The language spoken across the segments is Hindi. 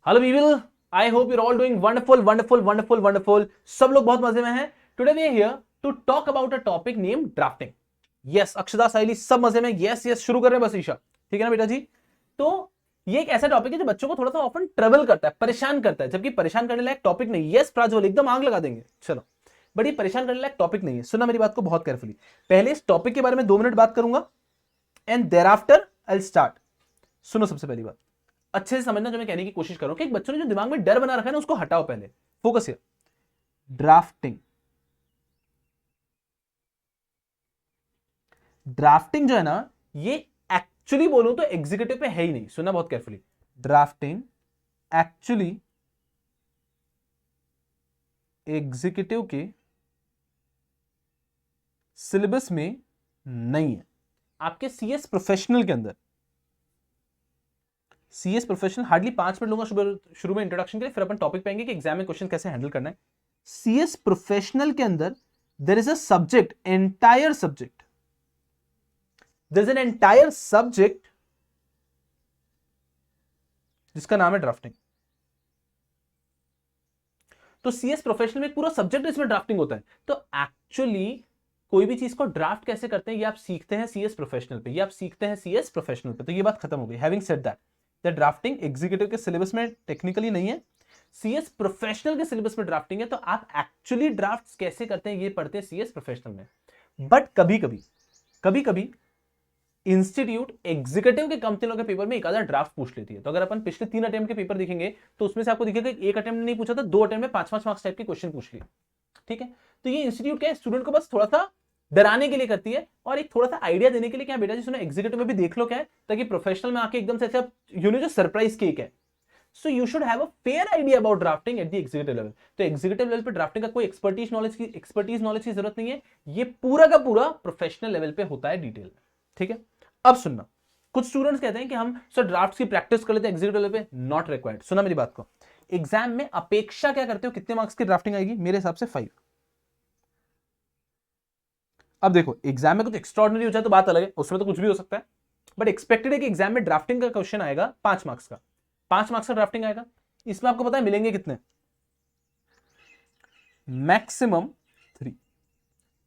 Hello people, I hope you're all doing wonderful wonderful wonderful wonderful. सब लोग बहुत मजे में हैं। Today we are here to talk about a topic name drafting. Yes Akshada Saili सब मजे में। यस यस शुरू कर रहे हैं बस ईशा, ठीक है ना बेटा जी। तो ये एक ऐसा टॉपिक है जो बच्चों को थोड़ा सा ऑफन ट्रबल करता है, परेशान करता है, जबकि परेशान करने लायक टॉपिक नहीं। यस प्राज्वल एकदम आग लगा देंगे, चलो। बट ये परेशान करने लायक टॉपिक नहीं है। सुनना मेरी बात को बहुत केयरफुली। पहले इस टॉपिक के बारे में 2 मिनट बात करूंगा and thereafter I start. सुनो, सबसे पहली बात अच्छे से समझना जो मैं कहने की कोशिश कर रहा हूं कि एक बच्चों ने जो दिमाग में डर बना रखा है ना, उसको हटाओ। पहले फोकस हियर। ड्राफ्टिंग, ड्राफ्टिंग जो है ना, ये एक्चुअली बोलूं तो एग्जीक्यूटिव पे है ही नहीं। सुनना बहुत केयरफुली। ड्राफ्टिंग एक्चुअली एग्जीक्यूटिव के सिलेबस में नहीं है। आपके सीएस प्रोफेशनल के अंदर, सीएस प्रोफेशनल हार्डली 5 मिनट लूंगा शुरू में इंट्रोडक्शन के लिए, फिर अपन टॉपिक पे आएंगे कि एग्जाम में क्वेश्चन कैसे हैंडल करना है। सीएस प्रोफेशनल के अंदर there is a subject, entire subject, there is an entire subject जिसका नाम है ड्राफ्टिंग। तो सीएस प्रोफेशनल में पूरा सब्जेक्ट इसमें ड्राफ्टिंग होता है। तो एक्चुअली कोई भी चीज को ड्राफ्ट कैसे करते हैं ये आप सीखते हैं सीएस प्रोफेशनल पे, ये आप सीखते हैं सीएस प्रोफेशनल पे। तो ये बात खत्म हो गई। Having said that, the drafting executive के सिलेबस में टेक्निकली नहीं है, सीएस प्रोफेशनल के सिलेबस में ड्राफ्टिंग है। तो आप एक्चुअली ड्राफ्ट कैसे करते हैं ये पढ़ते हैं सीएस प्रोफेशनल में। बट कभी कभी इंस्टीट्यूट एग्जीक्यूटिव के कंपनियों के पेपर में एक आधा ड्राफ्ट पूछ लेती है। तो अगर अपन पिछले 3 अटेम्प्ट के पेपर देखेंगे तो उसमें से आपको दिखेगा एक अटेम्प्ट नहीं पूछा था, 2 अटेम्प्ट में 5-5 मार्क्स टाइप के क्वेश्चन पूछ लिए। ठीक है, तो ये इंस्टीट्यूट क्या है, स्टूडेंट को बस थोड़ा सा डराने के लिए करती है और एक थोड़ा सा आइडिया देने के लिए। क्या बेटा जी सुनो, एग्जीक्यूटिव में भी देख लो क्या है, ताकि प्रोफेशनल में आके एकदम से अच्छा जो सरप्राइज केक है। So you should have a fair idea about drafting at the executive level. तो एग्जीक्यूटिव लेवल पे ड्राफ्टिंग का कोई एक्सपर्टीज नॉलेज की जरूरत नहीं है। ये पूरा का पूरा प्रोफेशनल लेवल पे होता है डिटेल में। ठीक है, अब सुनना। कुछ स्टूडेंट्स कहते हैं कि हम सर ड्राफ्ट की प्रैक्टिस कर लेते हैं एग्जीक्यूटिव लेवल पे, नॉट रिक्वायर्ड। सुना मेरी बात को। एग्जाम में अपेक्षा क्या करते हो, कितने मार्क्स की ड्राफ्टिंग आएगी? मेरे हिसाब से 5। अब देखो, एग्जाम में कुछ एक्स्ट्रॉर्डिनरी हो जाए तो बात अलग है, उसमें तो कुछ भी हो सकता है। बट एक्सपेक्टेड है कि एग्जाम में ड्राफ्टिंग का क्वेश्चन आएगा 5 मार्क्स का। 5 मार्क्स का ड्राफ्टिंग आएगा। इसमें आपको पता है मिलेंगे कितने? मैक्सिमम 3।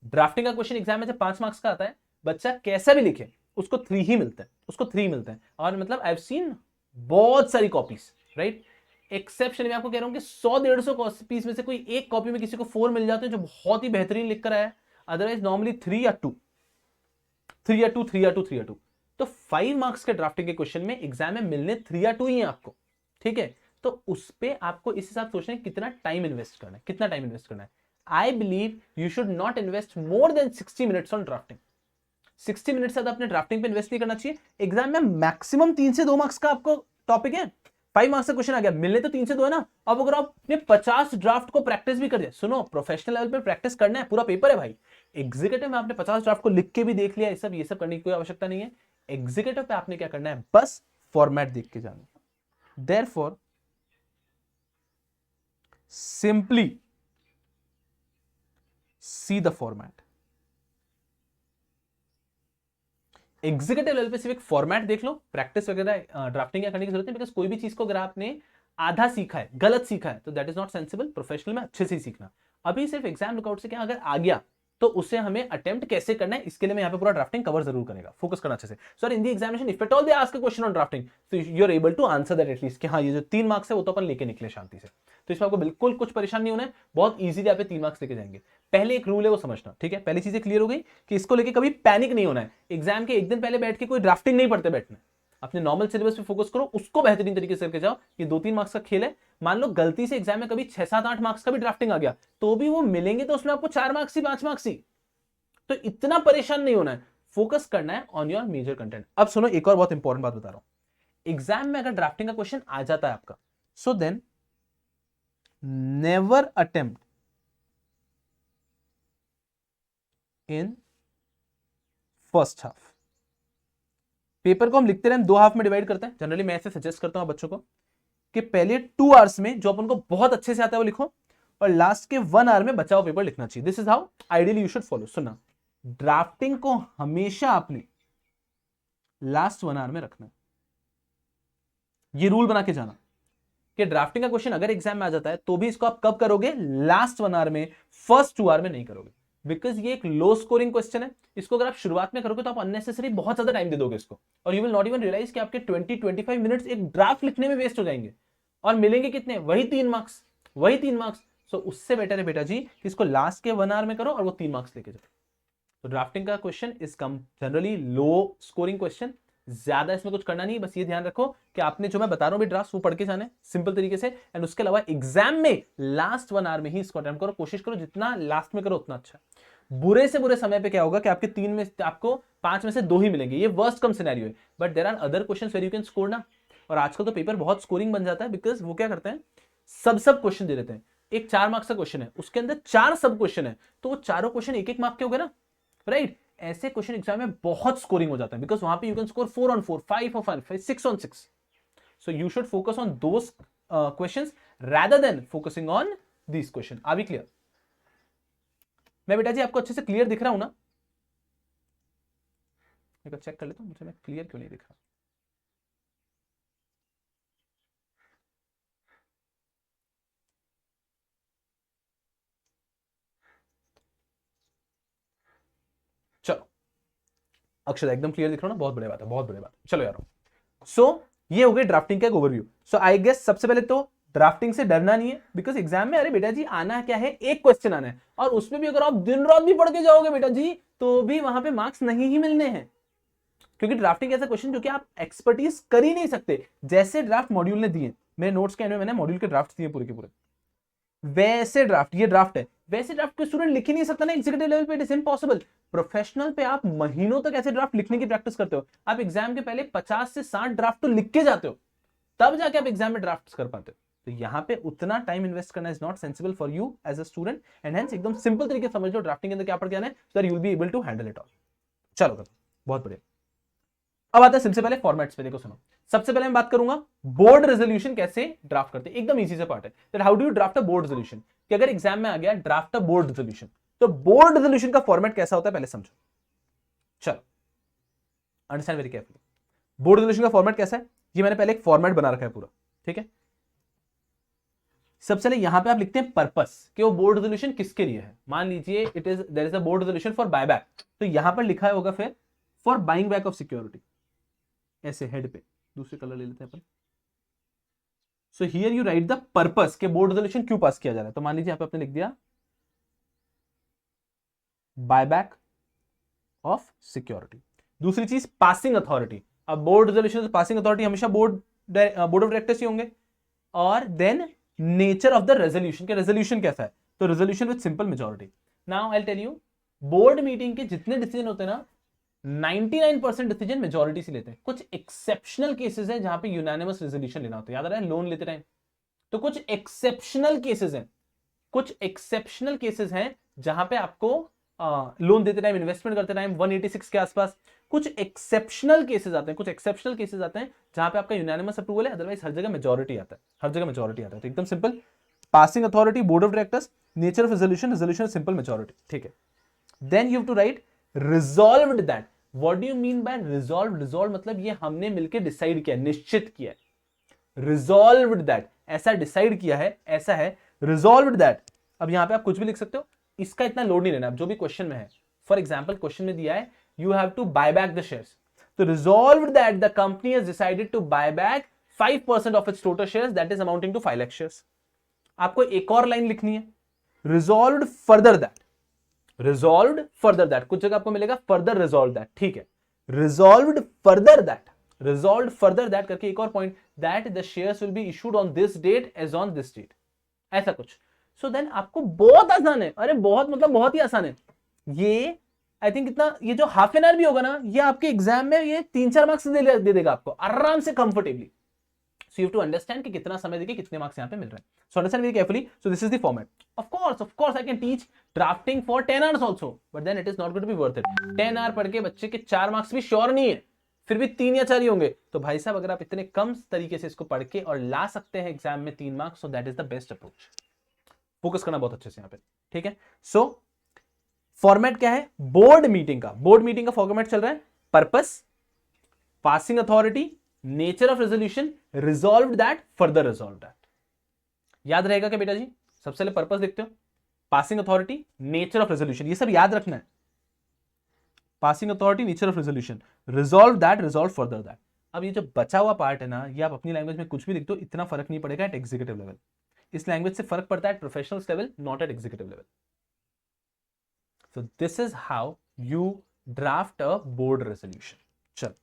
ड्राफ्टिंग का क्वेश्चन एग्जाम में जब 5 मार्क्स का आता है, बच्चा कैसा भी लिखे उसको 3 ही मिलते हैं, उसको 3 मिलते हैं। और मतलब आई हैव सीन बहुत सारी कॉपीज, राइट। एक्सेप्शन में आपको कह रहा हूं कि 100-150 कॉपीज में से कोई एक कॉपी में किसी को 4 मिल जाते हैं जो बहुत ही बेहतरीन लिख कर आया है। अदरवाइज नॉर्मली 3 या 2, 3 या 2, 3 या 2, 3 या 2। तो 5 मार्क्स के ड्राफ्टिंग के क्वेश्चन में एग्जाम में मिलने 3 या 2 ही है आपको। ठीक है, तो उस पर आपको इस हिसाब सोचना है कितना टाइम इन्वेस्ट करना है, कितना टाइम इन्वेस्ट करना है। I believe you should not invest more than 60 minutes on drafting. 60 minute से ज्यादा अपने ड्राफ्टिंग पे इन्वेस्ट नहीं करना चाहिए। एग्जाम में मैक्सिमम 3 से 2 मार्क्स का आपको टॉपिक है। 5 मार्क्स का क्वेश्चन आ गया, मिलने तो 3 से 2 है ना। अब अगर आपने 50 ड्राफ्ट को प्रैक्टिस भी कर दिया, सुनो प्रोफेशनल लेवल पे प्रैक्टिस करना है, पूरा पेपर है भाई। एग्जीक्यूटिव में आपने 50 ड्राफ्ट को लिख के भी देख लिया, ये सब करने की कोई आवश्यकता नहीं है। एग्जीक्यूटिव पे आपने क्या करना है, बस फॉर्मेट देख के जाना। Therefore simply see the format. Executive level पे सिर्फ एक फॉर्मेट देख लो, प्रैक्टिस वगैरह ड्राफ्टिंग करने की जरूरत नहीं। बिकॉज कोई भी चीज को अगर आपने आधा सीखा है, गलत सीखा है, तो that is not sensible. Professional में अच्छे से ही सीखना। अभी सिर्फ एग्जाम लुकआउट से क्या अगर आ गया तो उसे हमें अटेम्प्ट कैसे करना है, इसके लिए मैं यहाँ पे पूरा ड्राफ्टिंग कवर जरूर करेगा। फोकस करना अच्छे से। Sir in the examination if at all they ask a question on drafting, तो you are able to answer that at least कि हाँ ये जो 3 मार्क्स है वो तो अपन लेके निकले शांति से। तो इसमें आपको बिल्कुल कुछ परेशान नहीं होना है, बहुत ईजिली आप 3 मार्क्स लेके जाएंगे। पहले एक रूल है वो समझना, ठीक है। पहली चीजें क्लियर हो गई कि इसको लेके कभी पैनिक नहीं होना है। एग्जाम के एक दिन पहले बैठ के कोई ड्राफ्टिंग नहीं पढ़ते बैठना। अपने नॉर्मल सिलेबस पे फोकस करो, उसको बेहतरीन तरीके से करके जाओ। ये 2-3 मार्क्स का खेल है। मान लो गलती से एग्जाम में कभी 6-7-8 मार्क्स का भी ड्राफ्टिंग आ गया, तो भी वो मिलेंगे तो उसमें आपको 4 मार्क्स ही, 5 मार्क्स ही। तो इतना परेशान नहीं होना है, फोकस करना है ऑन योर मेजर कंटेंट। अब सुनो, एक और बहुत इंपॉर्टेंट बात बता रहा हूं। एग्जाम में अगर ड्राफ्टिंग का क्वेश्चन आ जाता है आपका, so then never attempt in first half. Paper को हम लिखते रहे 2 हाफ में डिवाइड करते हैं। जनरली मैं ऐसे सजेस्ट करता हूं बच्चों को कि पहले 2 आवर्स में जो अपन को बहुत अच्छे से आता है वो लिखो, और लास्ट के 1 आवर में बचा हुआ पेपर लिखना चाहिए। This is how ideally you should follow. सुनना, ड्राफ्टिंग को हमेशा आपने लास्ट 1 आवर में रखना है। ये रूल बना के जाना कि ड्राफ्टिंग का क्वेश्चन अगर एग्जाम में आ जाता है तो भी इसको आप कब करोगे, लास्ट 1 आवर में, फर्स्ट 2 आवर में नहीं करोगे, बिकॉज ये एक लो स्कोरिंग क्वेश्चन है। इसको अगर आप शुरुआत में करोगे तो आप अननेसेसरी बहुत ज्यादा टाइम दे दोगे इसको, और you will not even realize कि आपके 20-25 मिनट्स एक ड्राफ्ट लिखने में वेस्ट हो जाएंगे, और मिलेंगे कितने, वही 3 मार्क्स, वही 3 मार्क्स। सो उससे बेटर है बेटा जी कि इसको लास्ट के 1 आवर में करो और वो 3 मार्क्स लेके जाओ। तो ड्राफ्टिंग का question is come generally low scoring question, ज्यादा इसमें कुछ करना नहीं, बस ये ध्यान रखो कि आपने जो मैं बता रहा हूं भी ड्राफ्ट वो पढ़ के जाने सिंपल तरीके से, एंड उसके अलावा एग्जाम में लास्ट 1 आवर में ही इसको अटेम्प्ट करो, कोशिश करो जितना लास्ट में करो उतना अच्छा। बुरे से बुरे समय पे क्या होगा कि आपके 3 में आपको 5 में से 2 ही मिलेंगे, ये वर्स्ट कम सिनेरियो है, but there are other questions where you can score ना। और आजकल तो पेपर बहुत स्कोरिंग बन जाता है, बिकॉज वो क्या करते हैं, सब क्वेश्चन दे देते हैं। एक 4 मार्क्स का क्वेश्चन है, उसके अंदर 4 सब क्वेश्चन है, तो वो चारों क्वेश्चन 1-1 मार्क के हो गए ना, राइट। ऐसे क्वेश्चन एग्जाम में बहुत स्कोरिंग हो जाता है, बिकॉज वहां पे you can score 4 on 4, 5 on 5, 6 on 6. So you should focus on those questions rather than focusing on these questions. Are we clear? मैं बेटा जी आपको अच्छे से क्लियर दिख रहा हूं ना? एक बार चेक कर लेता हूं मुझे मैं क्लियर क्यों नहीं दिख रहा। चलो अक्षर एकदम क्लियर दिख रहा हूं ना, बहुत बढ़िया बात है, बहुत बढ़िया बात है। चलो यार, सो ये हो गई ड्राफ्टिंग का एक ओवरव्यू। सो आई गेस सबसे पहले तो ड्राफ्टिंग से डरना नहीं है, बिकॉज एग्जाम में अरे बेटा जी आना क्या है, एक क्वेश्चन आना है, और उसमें भी अगर आप दिन रात भी पढ़ के जाओगे बेटा जी तो भी वहां पे मार्क्स नहीं ही मिलने हैं, क्योंकि ड्राफ्टिंग ऐसा क्वेश्चन जो कि आप एक्सपर्टीज कर ही नहीं सकते। जैसे ड्राफ्ट मॉड्यूल ने दिए, मेरे नोट्स के एंड में मैंने मॉड्यूल के ड्राफ्ट दिए पूरे के पूरे, वैसे ड्राफ्ट, ये ड्राफ्ट है, वैसे ड्राफ्ट कोई स्टूडेंट लिख ही नहीं सकता ना एग्जीक्यूटिव लेवल पे, इट इज इम्पॉसिबल। प्रोफेशनल पे आप महीनों तक ऐसे ड्राफ्ट लिखने की प्रैक्टिस करते हो, आप एग्जाम के पहले 50 से 60 ड्राफ्ट तो लिख के जाते हो, तब जाके आप एग्जाम में ड्राफ्ट कर पाते हो। तो यहां पे उतना टाइम इन्वेस्ट करना is not sensible for you as a student, and hence एकदम सिंपल तरीके से समझ लो ड्राफ्टिंग के अंदर क्या पढ़ के आना है, so that you will be able to handle it all. चलो करो, बहुत बढ़िया। अब आता है सबसे पहले फॉर्मेट्स पे, देखो सुनो, सबसे पहले मैं बात करूंगा बोर्ड रेजोल्यूशन कैसे ड्राफ्ट करते हैं, एकदम इजी से पार्ट है that how do you draft a board resolution, कि अगर एग्जाम में आ गया ड्राफ्ट अ बोर्ड रेजोल्यूशन, तो बोर्ड रेजोल्यूशन का फॉर्मेट कैसा होता है पहले समझो। चलो understand very carefully, board resolution का फॉर्मेट कैसा है, ये मैंने पहले एक फॉर्मेट बना रखा है पूरा, ठीक है। सबसे पहले यहां पे आप लिखते हैं पर्पस, कि वो बोर्ड रेजोल्यूशन किसके लिए है। मान लीजिए it is there is a board resolution for buyback, तो यहां पर लिखा होगा फिर for buying back of security, ऐसे हेड पे दूसरे कलर ले लेते हैं अपन। So here you write the purpose, के बोर्ड रेजोल्यूशन क्यों पास किया जा रहा है, तो मान लीजिए यहां पे आपने लिख दिया बायबैक ऑफ सिक्योरिटी। दूसरी चीज पासिंग अथॉरिटी, अब बोर्ड रेजोल्यूशन पासिंग अथॉरिटी हमेशा बोर्ड ऑफ डायरेक्टर्स ही होंगे, और then nature of the resolution, के रेजोल्यूशन कैसा है, तो resolution with simple majority. Now I will tell you, board meeting के जितने डिसीजन होते हैं ना, 99% डिसीजन मेजॉरिटी से लेते हैं। कुछ एक्सेप्शनल केसेस हैं जहां पे यूनानिमस रेजोल्यूशन लेना होता है, याद आ रहा है लोन लेते टाइम, तो कुछ एक्सेप्शनल केसेस हैं, कुछ एक्सेप्शनल केसेस हैं जहां पे आपको लोन देते टाइम, इन्वेस्टमेंट करते टाइम 186 के आसपास कुछ एक्सेप्शनल केसेस आते हैं, कुछ एक्सेप्शनल केसेस आते हैं जहां पे आपका यूनानिमस अप्रूवल है, अदरवाइज हर जगह मेजॉरिटी आता है, हर जगह मेजॉरिटी आता है। तो एकदम सिंपल, passing authority board of directors, nature of resolution, resolution simple majority, ठीक है। Then you have to write resolved that. What do you mean by resolve, resolve मतलब ये हमने मिलकर डिसाइड किया, निश्चित किया है, रिजॉल्व्ड दैट ऐसा डिसाइड किया है, ऐसा है, रिजॉल्व्ड दैट। अब यहां पे आप कुछ भी लिख सकते हो, इसका इतना लोड नहीं लेना, जो भी क्वेश्चन में है। फॉर एग्जाम्पल क्वेश्चन में दिया है you have to buy back the shares, तो resolved that the company has decided to buy back 5% of its total shares, that is amounting to 5 lakh shares. आपको एक और लाइन लिखनी है, resolved further that, resolved further that, कुछ जगह आपको मिलेगा फर्दर रिजॉल्व दैट, ठीक है, resolved further that, resolved further that करके एक और point, that the shares will be issued on this date as on this date, ऐसा कुछ। सो देन आपको बहुत आसान है, अरे बहुत मतलब बहुत ही आसान है ये। आई थिंक इतना, ये जो हाफ एन आवर भी होगा ना, ये आपके एग्जाम में ये 3-4 मार्क्स दे देगा आपको आराम से, comfortably. So you have to understand कि कितना समय देके कितने मार्क्स यहाँ पे मिल रहे हैं। So understand very carefully. So this is the format. Of course, I can teach drafting for 10 hours also, but then it is not going to be worth it. 10 hour पढ़ के बच्चे के 4 मार्क्स भी श्योर नहीं है, फिर भी 3 या 4 ही होंगे। तो भाई साहब अगर आप इतने कम तरीके से इसको पढ़ के और ला सकते हैं एग्जाम में 3 marks, so that is the best approach. Focus करना बहुत अच्छे से यहाँ पे, ठीक है। सो फॉर्मेट क्या है, बोर्ड मीटिंग का फॉर्मेट चल रहा है, purpose, passing authority, nature of resolution, resolved that, further resolve that, याद रहेगा क्या बेटा जी? सबसे पहले पर्पस लिखते हो, passing authority, nature of resolution, ये सब याद रखना है। Passing authority, nature of resolution, resolve that, resolve further that. अब ये जो बचा हुआ पार्ट है ना, ये आप अपनी लैंग्वेज में कुछ भी लिख दो, इतना फर्क नहीं पड़ेगा एट एग्जीक्यूटिव लेवल। इस लैंग्वेज से फर्क पड़ता है at professional level, not at executive level. So this is how you draft a board resolution. चल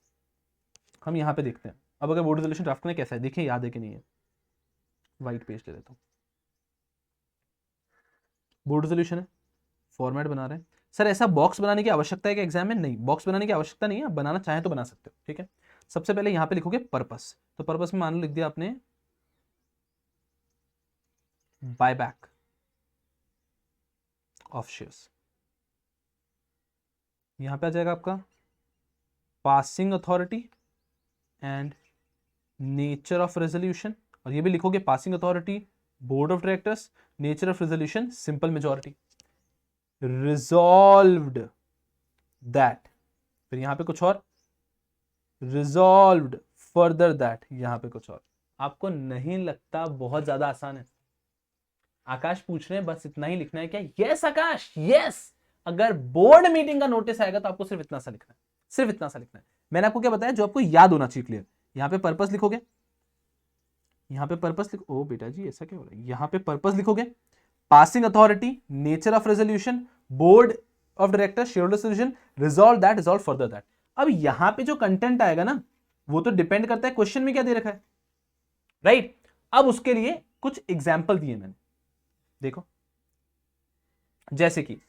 हम यहां पे देखते हैं अब अगर बोर्ड रेजोल्यूशन ड्राफ्ट करना कैसा है, देखिए याद है कि नहीं है। व्हाइट पेज ले लेता हूं, बोर्ड रेजोल्यूशन है, फॉर्मेट बना रहे हैं। सर ऐसा बॉक्स बनाने की आवश्यकता है कि एग्जाम में? नहीं, बॉक्स बनाने की आवश्यकता नहीं है, आप बनाना चाहें तो बना सकते हो, ठीक है। सबसे पहले यहां पे लिखोगे पर्पस, तो पर्पस में मान लो लिख दिया आपने बायबैक ऑफ शेयर्स। यहां पे आ जाएगा आपका passing authority and nature of resolution, और ये भी लिखोगे passing authority, board of directors, nature of resolution, simple majority, resolved that, फिर यहां पे कुछ और, रिजॉल्व्ड फर्दर दैट, यहां पे कुछ और। आपको नहीं लगता बहुत ज्यादा आसान है? आकाश पूछ रहे हैं बस इतना ही लिखना है क्या? यस आकाश, यस। अगर बोर्ड मीटिंग का नोटिस आएगा तो आपको सिर्फ इतना सा लिखना है, सिर्फ इतना सा लिखना है। मैंने आपको क्या बताया जो आपको याद होना चाहिए, क्लियर। यहां पे पर्पस लिखोगे, यहां पे पर्पस लिखो, ओ बेटा जी ऐसा क्या हो रहा है, यहां पे पर्पस लिखोगे, passing authority, nature of resolution, board of director, shareholder solution, resolve that, resolve further that. अब यहां पे जो कंटेंट आएगा ना, वो तो डिपेंड करता है क्वेश्चन में क्या दे रखा है, राइट। अब उसके लिए कुछ एग्जाम्पल दिए मैंने, देखो जैसे कि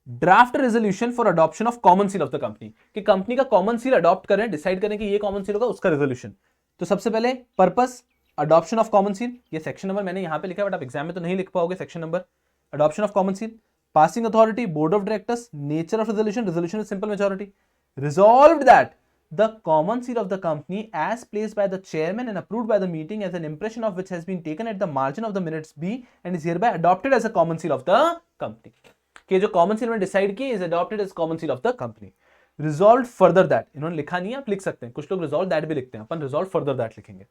draft resolution for adoption of common seal of the company, कि कंपनी का कॉमन सील अडॉप्ट करें, डिसाइड करें कि ये कॉमन सील होगा, उसका रेजोल्यूशन। तो सबसे पहले purpose, adoption of common seal, ये सेक्शन नंबर मैंने यहां पे लिखा है, बट आप एग्जाम में तो नहीं लिख पाओगे section number. Adoption of common seal, passing authority, board of directors, nature of resolution, resolution simple majority, resolved that the common seal of the company as placed by the chairman and approved by the meeting as an impression of which has been taken at the margin of the minutes be and is hereby adopted as a common seal of the company, कि जो कॉमन सील में डिसाइड किए is adopted as common seal of the company. Resolve further that, इन्होंने लिखा नहीं है, आप लिख सकते हैं, कुछ लोग रिजॉल्व दैट भी लिखते हैं, अपन रिजॉल्व फर्दर दैट लिखेंगे।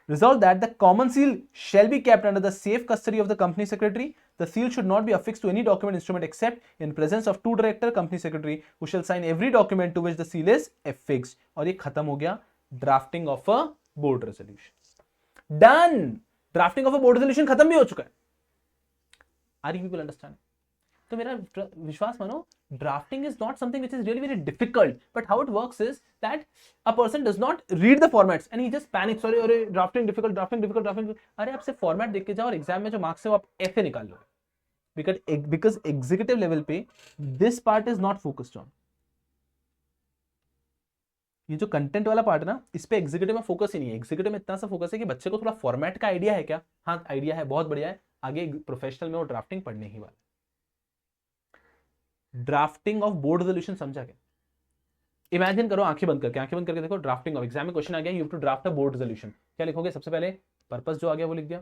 Resolve that the common seal shall be kept under the safe custody of the company secretary. The seal should not be affixed to any document instrument except in presence of two director company secretary who shall sign every document to which the seal is affixed. और ये खत्म हो गया drafting of a board resolution. Done, drafting of a board resolution खत्म भी हो चुका है। Are you people understand? तो मेरा विश्वास मानो, drafting is not something which is really very difficult, but how it works is that a person does not read the formats and he just panics, sorry अरे drafting difficult, drafting difficult, drafting. अरे आप सिर्फ फॉर्मेट देख के जाओ और एग्जाम में जो मार्क्स है वो आप ऐसे निकाल लो, बिकॉज एग्जीक्यूटिव लेवल पे this part is not focused on. ये जो कंटेंट वाला पार्ट है ना, इस पे एग्जीक्यूटिव में फोकस ही नहीं है। एग्जीक्यूटिव में इतना सा फोकस है कि बच्चे को थोड़ा फॉर्मेट का आइडिया है क्या, हाँ आइडिया है, बहुत बढ़िया है, आगे प्रोफेशनल में वो ड्राफ्टिंग पढ़ने ही वाला। ड्राफ्टिंग ऑफ बोर्ड रेजोल्यूशन समझा क्या? इमेजिन करो, आंखें बंद करके देखो, ड्राफ्टिंग ऑफ, एग्जाम में क्वेश्चन आ गया, you have to draft a board resolution. क्या लिखोगे? सबसे पहले पर्पस जो आ गया वो लिख दिया,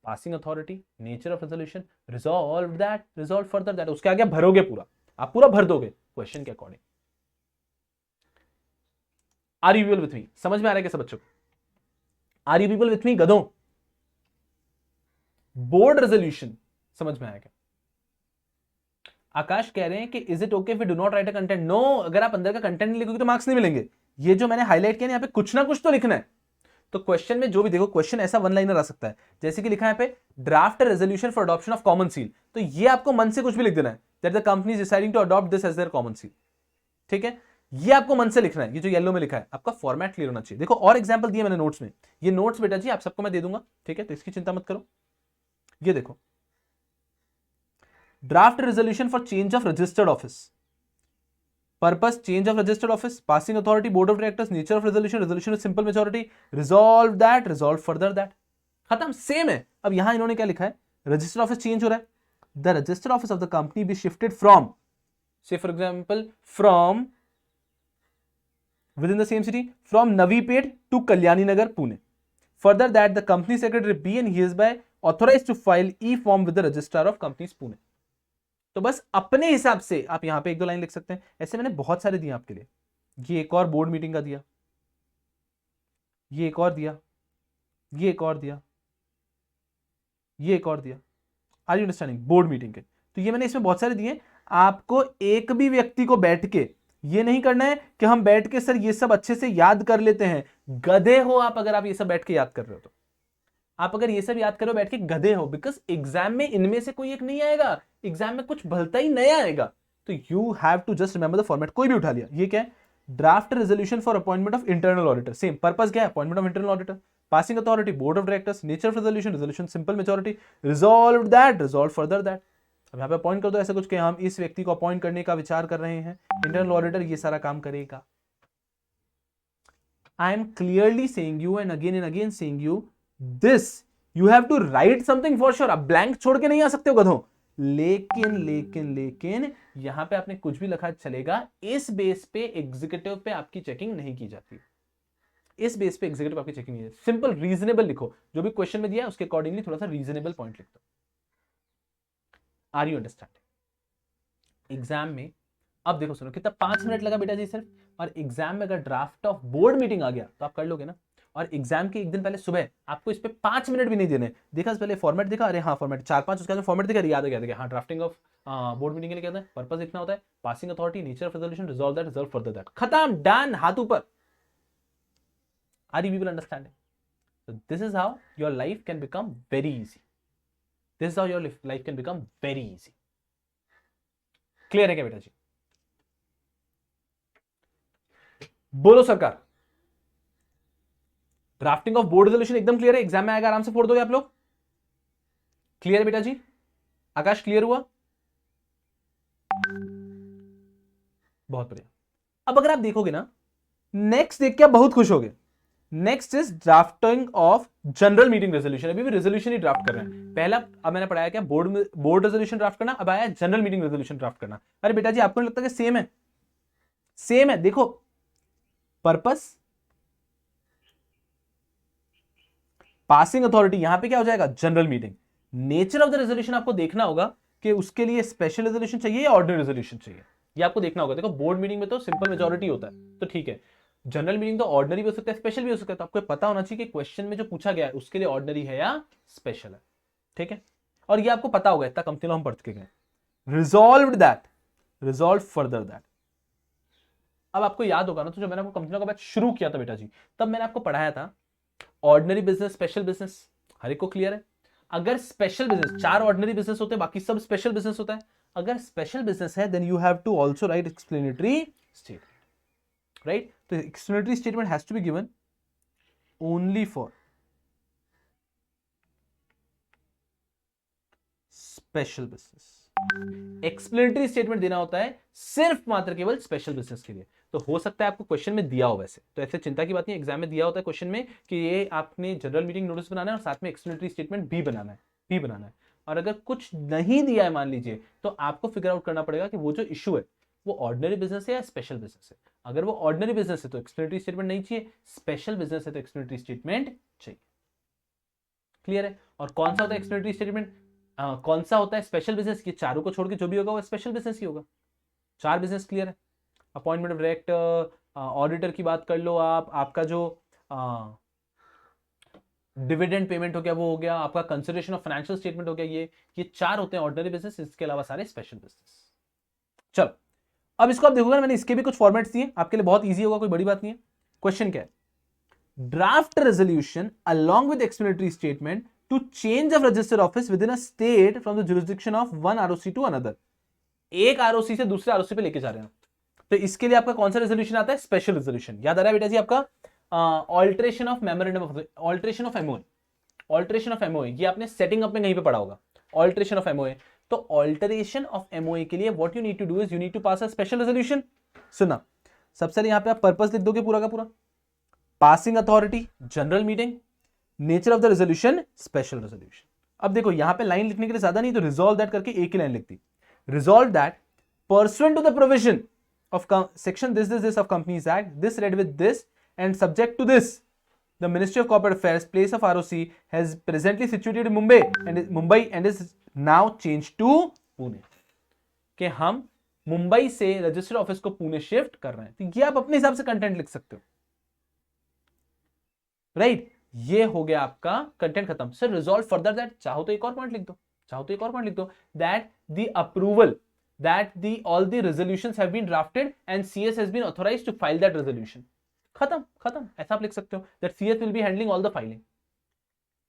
passing authority, nature of resolution, resolve that, resolve further that, उसके आगे भरोगे पूरा, आप पूरा भर दोगे क्वेश्चन के according. Are you people with me? समझ में आ रहा है क्या सब बच्चों को? Are you people with me गधों? बोर्ड रेजोल्यूशन समझ में आया क्या? आकाश कह रहे हैं कि is it okay if we do not write a content? No, अगर आप अंदर का कंटेंट नहीं लिखोगे तो मार्क्स नहीं मिलेंगे। ये जो मैंने हाईलाइट किया, यहाँ पे कुछ ना कुछ तो लिखना है। तो क्वेश्चन में जो भी देखो, क्वेश्चन ऐसा वन लाइनर आ सकता है, जैसे कि लिखा है पे draft resolution for adoption of common seal, तो ये आपको मन से कुछ भी लिख देना है, that the company is deciding to adopt this as their common seal, ठीक है। ये आपको मन से लिखना है, ये जो येलो में लिखा है, आपका फॉर्मेट क्लियर होना चाहिए। देखो और एग्जांपल दिए मैंने नोट्स में, ये नोट्स बेटा जी आप सबको मैं दे दूंगा, ठीक है, तो इसकी चिंता मत करो। ये देखो, draft resolution for change of registered office, purpose change of registered office, passing authority, board of directors, nature of resolution, resolution with simple majority, resolve that, resolve further that, खत्म, सेम है। अब यहां इन्होंने क्या लिखा है? रजिस्टर ऑफिस चेंज हो रहा है, the register office of the company be shifted from, say for example from within the same city, from Navipet to Kalyani Nagar, Pune. Further that the company secretary be and he is by authorized to file e-form with the registrar of companies Pune. तो बस अपने हिसाब से आप यहां पे एक दो लाइन लिख सकते हैं, ऐसे मैंने बहुत सारे दिए आपके लिए। ये एक और बोर्ड मीटिंग का दिया, ये एक और दिया, ये एक और दिया, ये एक और दिया, are you understanding, board meeting के। तो ये मैंने इसमें बहुत सारे दिए। आपको एक भी व्यक्ति को बैठ के ये नहीं करना है कि हम बैठ के सर ये सब अच्छे से याद कर लेते हैं, गधे हो आप अगर आप ये सब बैठ के याद कर रहे हो। तो आप अगर ये सब याद करो बैठ के, गधे हो, बिकॉज एग्जाम में इनमें से कोई एक नहीं आएगा, एग्जाम में कुछ भलता ही नया आएगा। तो you have to just remember the format. कोई भी उठा लिया, ये क्या है, draft resolution for appointment of internal auditor, same purpose क्या है, appointment of internal auditor, passing authority board of directors, nature of resolution, resolution simple majority, resolve that, resolve further that. अब यहाँ पे अपॉइंट कर दो ऐसा कुछ कि हम इस व्यक्ति को अपॉइंट करने का विचार कर रहे हैं, इंटरनल ऑडिटर ये सारा काम करेगा। I am clearly saying you and again saying you this, you have to write something for sure. आप ब्लैंक छोड़ के नहीं आ सकते हो गधों। लेकिन यहां पे आपने कुछ भी लिखा चलेगा, इस बेस पे एग्जीक्यूटिव पे आपकी चेकिंग नहीं की जाती, इस बेस पे एग्जीक्यूटिव आपकी चेकिंग नहीं है। सिंपल रीजनेबल लिखो, जो भी क्वेश्चन में दिया है उसके अकॉर्डिंगली थोड़ा सा रीजनेबल पॉइंट लिख दो। Are you understand. एग्जाम में अब देखो सुनो, कितना 5 मिनट लगा बेटा जी सिर्फ, और एग्जाम में अगर ड्राफ्ट ऑफ बोर्ड मीटिंग आ गया तो आप कर लोगे ना। और एग्जाम के एक दिन पहले सुबह आपको इस पे 5 मिनट भी नहीं देने। देखा पहले फॉर्मेट देखा, अरे हाँ फॉर्मेट 4-5, उसके बाद फॉर्मेट देखा, याद है हाँ ड्राफ्टिंग ऑफ बोर्ड मीटिंग के लिए क्या है, पर्पस लिखना होता है, passing authority, nature of resolution, resolve that, resolve further that, खत्म, डन, हाथ ऊपर। Are you people understanding? So this is how your life can become very easy. This is how your life can become very easy. Clear है क्या बेटा जी? बोलो सरकार। ड्राफ्टिंग ऑफ बोर्ड रेजोल्यूशन एकदम क्लियर है, एग्जाम में आएगा, आराम से फोड़ दोगे आप लोग। क्लियर है बेटा जी? आकाश क्लियर हुआ? बहुत बढ़िया। अब अगर आप देखोगे ना, नेक्स्ट देख के आप बहुत खुश होगे। Next is drafting of general meeting resolution. अभी भी रेजोल्यूशन ही ड्राफ्ट कर रहे हैं। पहला अब मैंने पढ़ाया क्या, बोर्ड रेजोल्यूशन ड्राफ्ट करना, अब आया जनरल मीटिंग रेजोल्यूशन ड्राफ्ट करना। अरे बेटा जी आपको नहीं लगता कि सेम है? सेम है। देखो पर्पस, पासिंग अथॉरिटी, यहां पे क्या हो जाएगा, general meeting. Nature of the resolution आपको देखना होगा कि उसके लिए स्पेशल रेजोल्यूशन चाहिए या ऑर्डिनरी रेजोल्यूशन चाहिए, ये आपको देखना होगा। देखो बोर्ड मीटिंग में तो सिंपल मेजॉरिटी होता है, तो ठीक है। जनरल मीटिंग तो ऑर्डिनरी भी हो सकता है, स्पेशल भी हो सकता है। तो आपको पता होना चाहिए कि क्वेश्चन में जो पूछा गया है उसके लिए ऑर्डिनरी है या स्पेशल है, ठीक है। और ये आपको पता होगा, इतना कंपनी लॉ हम पढ़ चुके हैं। Resolve that, resolve further that. अब आपको याद होगा ना, तो जब मैंने आपको कंपनी लॉ का बैच शुरू किया था बेटा जी, तब मैंने आपको पढ़ाया था ऑर्डिनरी बिजनेस, स्पेशल बिजनेस, हर एक को क्लियर है। अगर स्पेशल बिजनेस, 4 ऑर्डिनरी बिजनेस होते हैं, बाकी सब स्पेशल बिजनेस होता है। अगर स्पेशल बिजनेस है then you have to also write explanatory statement, right. तो explanatory statement has to be given only for special business. Explanatory statement देना होता है सिर्फ मात्र केवल स्पेशल बिजनेस के लिए। तो हो सकता है आपको क्वेश्चन में दिया हो, वैसे तो ऐसे चिंता की बात नहीं, एग्जाम में दिया होता है क्वेश्चन में कि ये आपने जनरल मीटिंग नोटिस बनाना है और साथ में एक्सप्लेनेटरी स्टेटमेंट भी बनाना है, और अगर कुछ नहीं दिया है मान लीजिए, तो आपको फिगर आउट करना पड़ेगा कि वो जो इशू है वो ऑर्डिनरी बिजनेस है या स्पेशल बिजनेस है। अगर वो ऑर्डिनरी बिजनेस है तो एक्सप्लेनेटरी स्टेटमेंट नहीं चाहिए, स्पेशल बिजनेस है तो एक्सप्लेनेटरी स्टेटमेंट चाहिए। क्लियर है? और कौन सा होता है एक्सप्लेनेटरी स्टेटमेंट, कौन सा होता है स्पेशल बिजनेस? ये चारों को छोड़ के जो भी होगा वो स्पेशल बिजनेस ही होगा। 4 बिजनेस क्लियर है। अपॉइंटमेंट ऑफ डायरेक्टर, ऑडिटर की बात कर लो आप, आपका जो डिविडेंड पेमेंट हो गया वो हो गया, आपका कंसिडरेशन ऑफ फाइनेंशियल स्टेटमेंट हो गया, ये 4 होते हैं ऑर्डिनरी बिजनेस, इसके अलावा सारे स्पेशल बिजनेस। चलो अब इसको आप देखोगे ना, मैंने इसके भी कुछ फॉर्मेट्स दिए आपके लिए, बहुत इजी होगा, कोई बड़ी बात नहीं है। क्वेश्चन क्या है, draft resolution along with explanatory statement to change of register office within a state from the jurisdiction of one ROC to another. एक आरओसी से दूसरे आरओसी पे लेके जा रहे हैं, तो इसके लिए आपका कौन सा रेजोल्यूशन आता है, स्पेशल रेजोल्यूशन। याद आ रहा है बेटा जी आपका, alteration of memorandum of, alteration of MOA, alteration of MOA, ये आपने सेटिंग अप में कहीं पे पढ़ा होगा, ऑल्ट्रेशन ऑफ एमओए। तो ऑल्टरेशन ऑफ एमओए के लिए what you need to do is you need to pass a special resolution. सुना, सबसे यहां पे आप पर्पस लिख दोगे पूरा का पूरा, passing authority general meeting, nature of the resolution special resolution. अब देखो यहां पे लाइन लिखने के लिए ज्यादा नहीं, तो रिजॉल्व दैट करके एक ही लाइन लिखती, resolve that pursuant to the provision of section this of Companies Act, this read with this and subject to this, the Ministry of Corporate Affairs place of ROC has presently situated in Mumbai and is now changed to Pune। कि हम मुंबई से रजिस्टर्ड ऑफिस को पुणे शिफ्ट कर रहे हैं। तो ये आप अपने हिसाब से कंटेंट लिख सकते हो, राइट। ये हो गया आपका कंटेंट खत्म। सर रिजॉल्व फर्दर दैट, चाहो तो एक और पॉइंट लिख दो, चाहो तो एक और पॉइंट लिख दो, that the approval, that all the resolutions have been drafted and CS has been authorized to file that resolution. खत्म खत्म, ऐसा आप लिख सकते हो, that CS will be handling all the filing.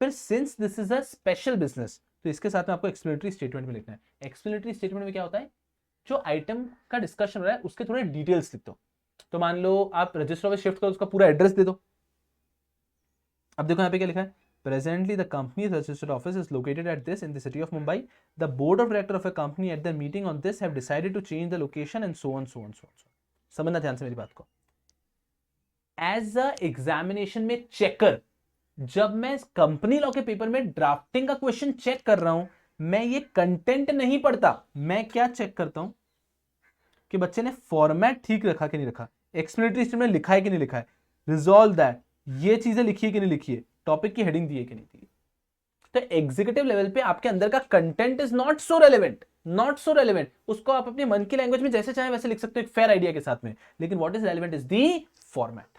फिर since this is a special business, तो इसके साथ में आपको एक्सप्लेनेटरी स्टेटमेंट में लिखना है। एक्सप्लेनेटरी स्टेटमेंट में क्या होता है, जो आइटम का डिस्कशन हो रहा है उसके थोड़े डिटेल्स लिख दो। तो मान लो आप रजिस्टर ऑफिस शिफ्ट करो, उसका पूरा एड्रेस दे दो। अब देखो यहाँ पे क्या लिखा है, presently the company's registered office is located at this in the city of Mumbai. The board of director of a company at their meeting on this have decided to change the location and so on so on so on. समझना ध्यान से मेरी बात को। एज अ एग्जामिनेशन में चेकर, जब मैं कंपनी लॉ के पेपर में ड्राफ्टिंग का क्वेश्चन चेक कर रहा हूं, मैं ये कंटेंट नहीं पढ़ता, मैं क्या चेक करता हूं कि बच्चे ने फॉर्मेट ठीक रखा कि नहीं रखा, एक्सप्लेनेटरी स्टेटमेंट लिखा है कि नहीं लिखा है, रिजॉल्व दैट, ये चीजें लिखी है कि नहीं लिखी है, टॉपिक की हेडिंग दी है कि नहीं दी। तो एग्जीक्यूटिव लेवल पे आपके अंदर का content is not so relevant, not so relevant, उसको आप अपने मन की लैंग्वेज में जैसे चाहे वैसे लिख सकते हो एक फेयर आइडिया के साथ में, लेकिन what is relevant is the format,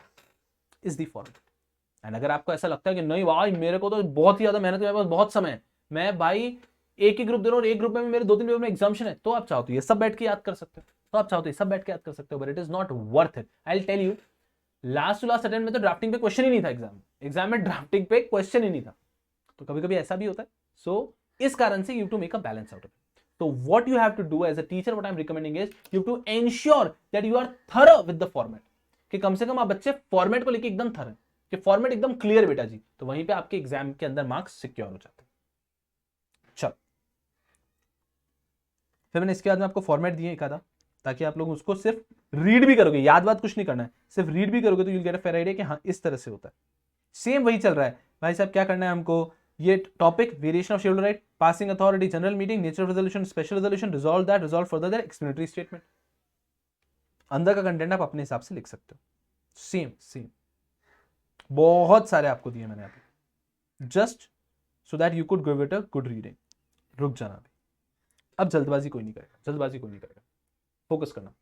is the format. And अगर आपको ऐसा लगता है कि नहीं भाई मेरे को तो बहुत ही ज्यादा मेहनत, मेरे पास बहुत समय है, मैं भाई एक ही ग्रुप दे रहा हूँ और एक ग्रुप में मेरे 2-3 पेपर में एग्जाम्शन है, तो आप चाहो तो ये सब बैठ के याद कर सकते हो, तो आप चाहो तो ये सब बैठ के याद कर सकते हो, but it is not worth it. I will tell you, last to last attempt में तो ड्राफ्टिंग पे क्वेश्चन ही नहीं था, एग्जाम में ड्राफ्टिंग पे क्वेश्चन ही नहीं था, तो कभी कभी ऐसा भी होता है। सो इस कारण से you to make a balance out of it. तो what you have to do as a teacher, what I am recommending is you to ensure that you are thorough with the format, कि कम से कम आप बच्चे फॉर्मेट को लेके एकदम थर हैं, कि फॉर्मेट एकदम क्लियर बेटा जी, तो वहीं पे आपके एग्जाम के अंदर मार्क्स सिक्योर हो जाते हैं। चलो फिर मैंने इसके बाद में आपको फॉर्मेट दिए एक आधा, ताकि आप लोग उसको सिर्फ रीड भी करोगे, याद बात कुछ नहीं करना है, सिर्फ रीड भी करोगे तो you get a fair idea कि हाँ इस तरह से होता है। सेम वही चल रहा है भाई साहब, क्या करना है हमको, ये topic variation of schedule right, passing authority, general meeting, nature of resolution, special resolution, resolve that, resolve further that, explanatory statement, अंदर का कंटेंट आप अपने हिसाब से लिख सकते हो। सेम सेम बहुत सारे आपको दिए मैंने अभी, just so that you could give it a good reading. रुक जाना अभी, अब जल्दबाजी कोई नहीं करेगा, जल्दबाजी कोई नहीं करेगा, फोकस करना।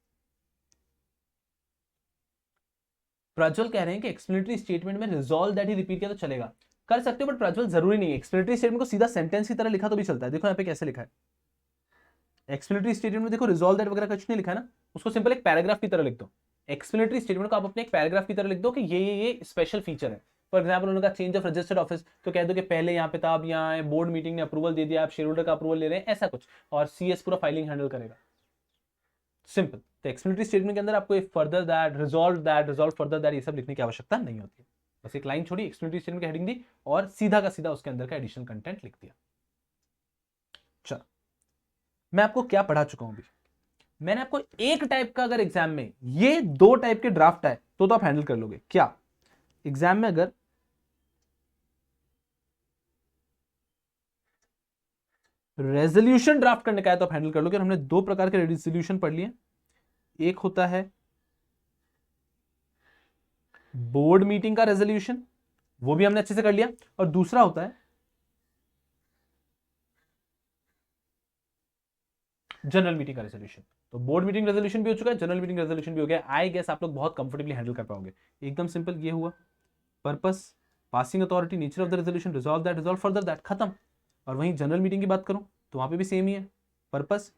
प्रज्वल कह रहे हैं कि एक्सप्लेनेटरी स्टेटमेंट में रिजॉल्व दैट ही रिपीट किया तो चलेगा, कर सकते हो, बट प्रज्वल जरूरी नहीं है, एक्सप्लेनेटरी स्टेटमेंट को सीधा सेंटेंस की तरह लिखा तो भी चलता है। देखो यहाँ पे कैसे लिखा है, एक्सप्लेनेटरी स्टेटमेंट में देखो रिजॉल्व दैट वगैरह कुछ नहीं लिखा है ना, उसको सिंपल एक पैराग्राफ की तरह लिख दो। एक्सप्लेनेटरी स्टेटमेंट को आप अपने एक पैराग्राफ की तरह लिख दो कि ये स्पेशल फीचर है। फॉर एग्जाम्पल उन्होंने कहा चेंज ऑफ रजिस्टर्ड ऑफिस, तो कह दो कि पहले यहाँ पे था, अब यहाँ है, बोर्ड मीटिंग ने अप्रूवल दे दिया, आप शेयर होल्डर का अप्रूवल ले रहे हैं, ऐसा कुछ, और सीएस पूरा फाइलिंग हैंडल करेगा, सिंपल। तो एक्सप्लेनेटरी स्टेटमेंट के अंदर आपको further that, resolve further that, ये सब लिखने की आवश्यकता नहीं होती है, बस एक लाइन छोड़ी, एक्सप्लेनेटरी स्टेटमेंट की हेडिंग दी और सीधा का सीधा उसके अंदर का एडिशनल कंटेंट लिख दिया। चलो मैं आपको क्या पढ़ा चुका हूं अभी, मैंने आपको एक टाइप का, अगर एग्जाम में ये 2 टाइप के ड्राफ्ट है तो आप हैंडल कर लोगे क्या, एग्जाम में अगर रेजोल्यूशन ड्राफ्ट करने का है तो आप हैंडल कर लोगे। हमने 2 प्रकार के रेजोल्यूशन पढ़ लिए, एक होता है बोर्ड मीटिंग का रेजोल्यूशन, वो भी हमने अच्छे से कर लिया, और दूसरा होता है जनरल मीटिंग का रेजोल्यूशन। तो बोर्ड मीटिंग रेजोल्यूशन भी हो चुका है, जनरल मीटिंग रेजोल्यूशन भी हो गया। आई गेस आप लोग बहुत कंफर्टेबली हैंडल कर पाओगे, एकदम सिंपल। ये हुआ purpose, passing authority, nature of the resolution, resolve that, resolve further that, खत्म। और वहीं जनरल मीटिंग की बात करूं तो वहां पे भी सेम ही है, purpose,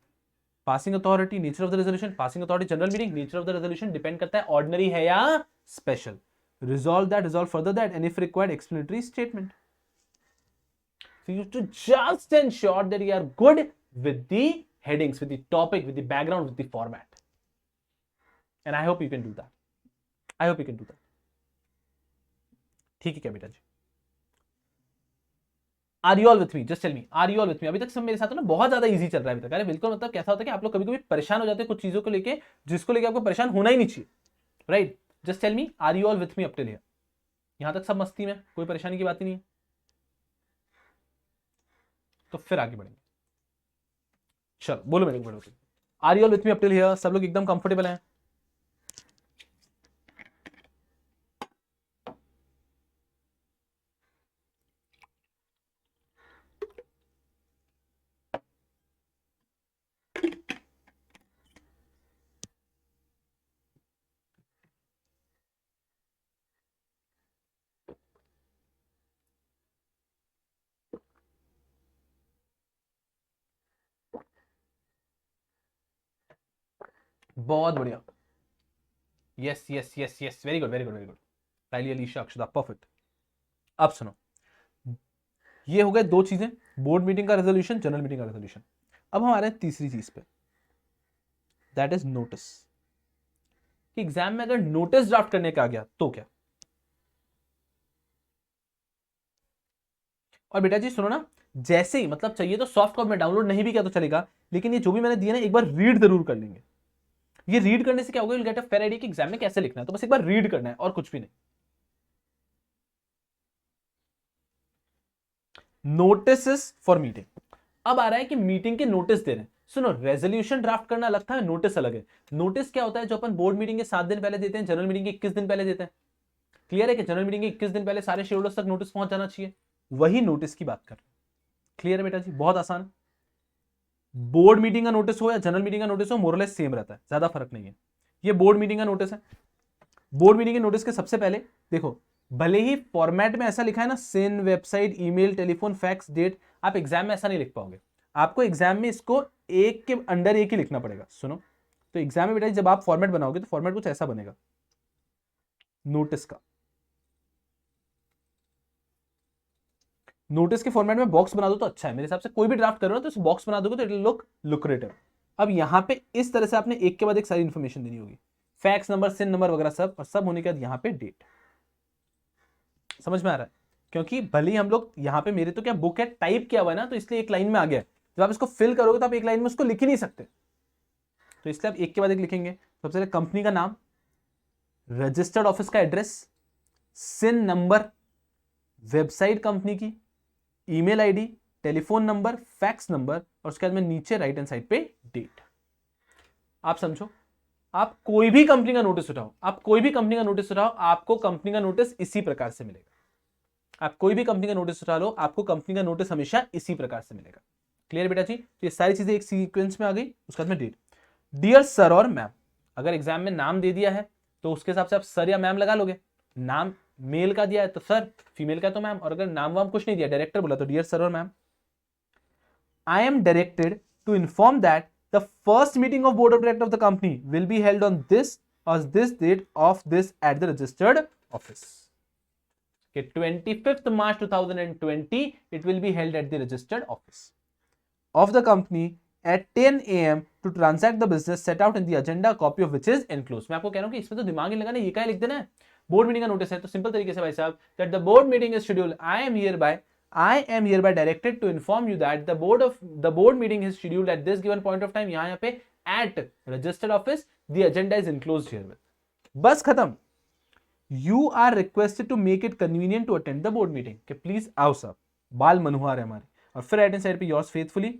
passing authority, nature of the resolution, passing authority, general meeting, nature of the resolution depend करता है ऑर्डिनरी है या special, resolve that, resolve further that, and if required explanatory statement. So you to just ensure that you are good with the headings, with the topic, with the background, with the format. And I hope you can do that. I hope you can do that. ठीक है क्या बेटा जी? Are you all with me? Just tell me. Are you all with me? अभी तक सब मेरे साथ हो ना, बहुत ज्यादा इजी चल रहा है अभी तक। अरे बिल्कुल, मतलब कैसा होता है कि आप लोग कभी कभी परेशान हो जाते हैं कुछ चीजों को लेके, जिसको लेके आपको परेशान होना ही नहीं चाहिए, right? Just tell me, are you all with me up till here? यहां तक सब मस्ती में, कोई परेशानी की बात ही नहीं है, तो फिर आगे बढ़ेंगे। चलो बोलो मेरे को, are you all with me up till here? सब लोग एकदम कंफर्टेबल हैं? बहुत बढ़िया, yes yes yes yes, very good very good very good, Raili, Alisha, Akshata, perfect. अब सुनो, ये हो गए दो चीजें, बोर्ड मीटिंग का रेजोल्यूशन, जनरल मीटिंग का रेजोल्यूशन। अब हम आ रहे हैं तीसरी चीज पे, दैट इज नोटिस। कि एग्जाम में अगर नोटिस ड्राफ्ट करने का आ गया तो क्या। और बेटा जी सुनो ना, जैसे ही मतलब चाहिए तो सॉफ्ट कॉपी में डाउनलोड नहीं भी किया तो चलेगा, लेकिन ये जो भी मैंने दिया ना एक बार रीड जरूर कर लेंगे। ये रीड करने से क्या होगा, गेट अ फेयर आइडिया कि एग्जाम में कैसे लिखना है, तो बस एक बार रीड करना है और कुछ भी नहीं। Notice for meeting. अब आ रहा है कि मीटिंग के नोटिस दे रहे हैं। सुनो, रेजोल्यूशन ड्राफ्ट करना अलग था, नोटिस अलग है। नोटिस क्या होता है, जो अपन बोर्ड मीटिंग के 7 दिन पहले देते हैं, जनरल मीटिंग के 21 दिन पहले देते हैं। क्लियर है कि जनरल मीटिंग के 21 दिन पहले सारे शेयर होल्डर्स तक नोटिस पहुंच जाना चाहिए, वही नोटिस की बात कर रहे हैं। क्लियर है बेटा जी, बहुत आसान। बोर्ड मीटिंग का नोटिस हो या जनरल मीटिंग का नोटिस हो, मोरलेस सेम रहता है, ज्यादा फर्क नहीं है। ये बोर्ड मीटिंग का नोटिस है। बोर्ड मीटिंग के नोटिस के सबसे पहले देखो, भले ही फॉर्मेट में ऐसा लिखा है ना, CIN, website, email, telephone, fax, date, आप एग्जाम में ऐसा नहीं लिख पाओगे। आपको एग्जाम में इसको एक के अंडर एक ही लिखना पड़ेगा। सुनो, तो एग्जाम में बेटा जब आप फॉर्मेट बनाओगे तो फॉर्मेट कुछ ऐसा बनेगा नोटिस का। नोटिस के फॉर्मेट में बॉक्स बना दो तो अच्छा है मेरे हिसाब से, कोई भी ड्राफ्ट करो ना तो बॉक्स बना दोगे तो इट विल लुक लुक्रेटिव। अब यहां पे इस तरह से आपने एक के बाद एक सारी इंफॉर्मेशन देनी होगी, फैक्स नंबर, सिन नंबर वगैरह सब, और सब होने के बाद यहां पे डेट। समझ में आ रहा है, क्योंकि भले ही हम लोग यहाँ पे, मेरे तो क्या बुक है टाइप किया हुआ है ना, तो इसलिए एक लाइन में आ गया। जब आप इसको फिल करोगे तो आप एक लाइन में उसको लिख ही नहीं सकते, तो इसलिए आप एक के बाद एक लिखेंगे। सबसे पहले कंपनी का नाम, रजिस्टर्ड ऑफिस का एड्रेस, सिन नंबर, वेबसाइट कंपनी की, email ID, telephone number, fax number, और उसके बाद में नीचे राइट हैंड साइड पे डेट। आप समझो, आप कोई भी कंपनी का नोटिस उठाओ, आप कोई भी कंपनी का नोटिस उठाओ, आपको कंपनी का नोटिस इसी प्रकार से मिलेगा। आप कोई भी कंपनी का नोटिस उठा लो, आपको कंपनी का नोटिस हमेशा इसी प्रकार से मिलेगा। क्लियर बेटा जी, तो ये सारी चीजें एक सीक्वेंस में आ गई। उसके बाद में डेट। डियर सर और मैम, अगर एग्जाम में नाम दे दिया है तो उसके हिसाब से आप सर या मैम लगा लोगे। नाम मेल का दिया है तो सर, फीमेल का तो मैम, और अगर नाम वाम कुछ नहीं दिया, डायरेक्टर बोला तो डियर सर और ma'am. I am directed to inform that the first meeting of board of director of the company will be held on this और this date of this at the registered office. 25th March 2020 it will be held at the registered office of the company at 10 a.m. to transact the business set out in the agenda, copy of which is enclosed। मैं आपको कह रहा हूं कि इसमें तो दिमाग ही लगाना, ये क्या लिख देना है, बोर्ड मीटिंग का नोटिस है तो सिंपल तरीके से भाई साहब, that the board meeting is scheduled, I am hereby directed to inform you that the board meeting is scheduled at this given point of time। यहाँ पे at registered office, the agenda is enclosed herewith। बस खत्म। You are requested to make it convenient to attend the board meeting, कि प्लीज आओ सब, बाल मनुहार है हमारे। और फिर राइट हैंड साइड पे योर्स फेथफुली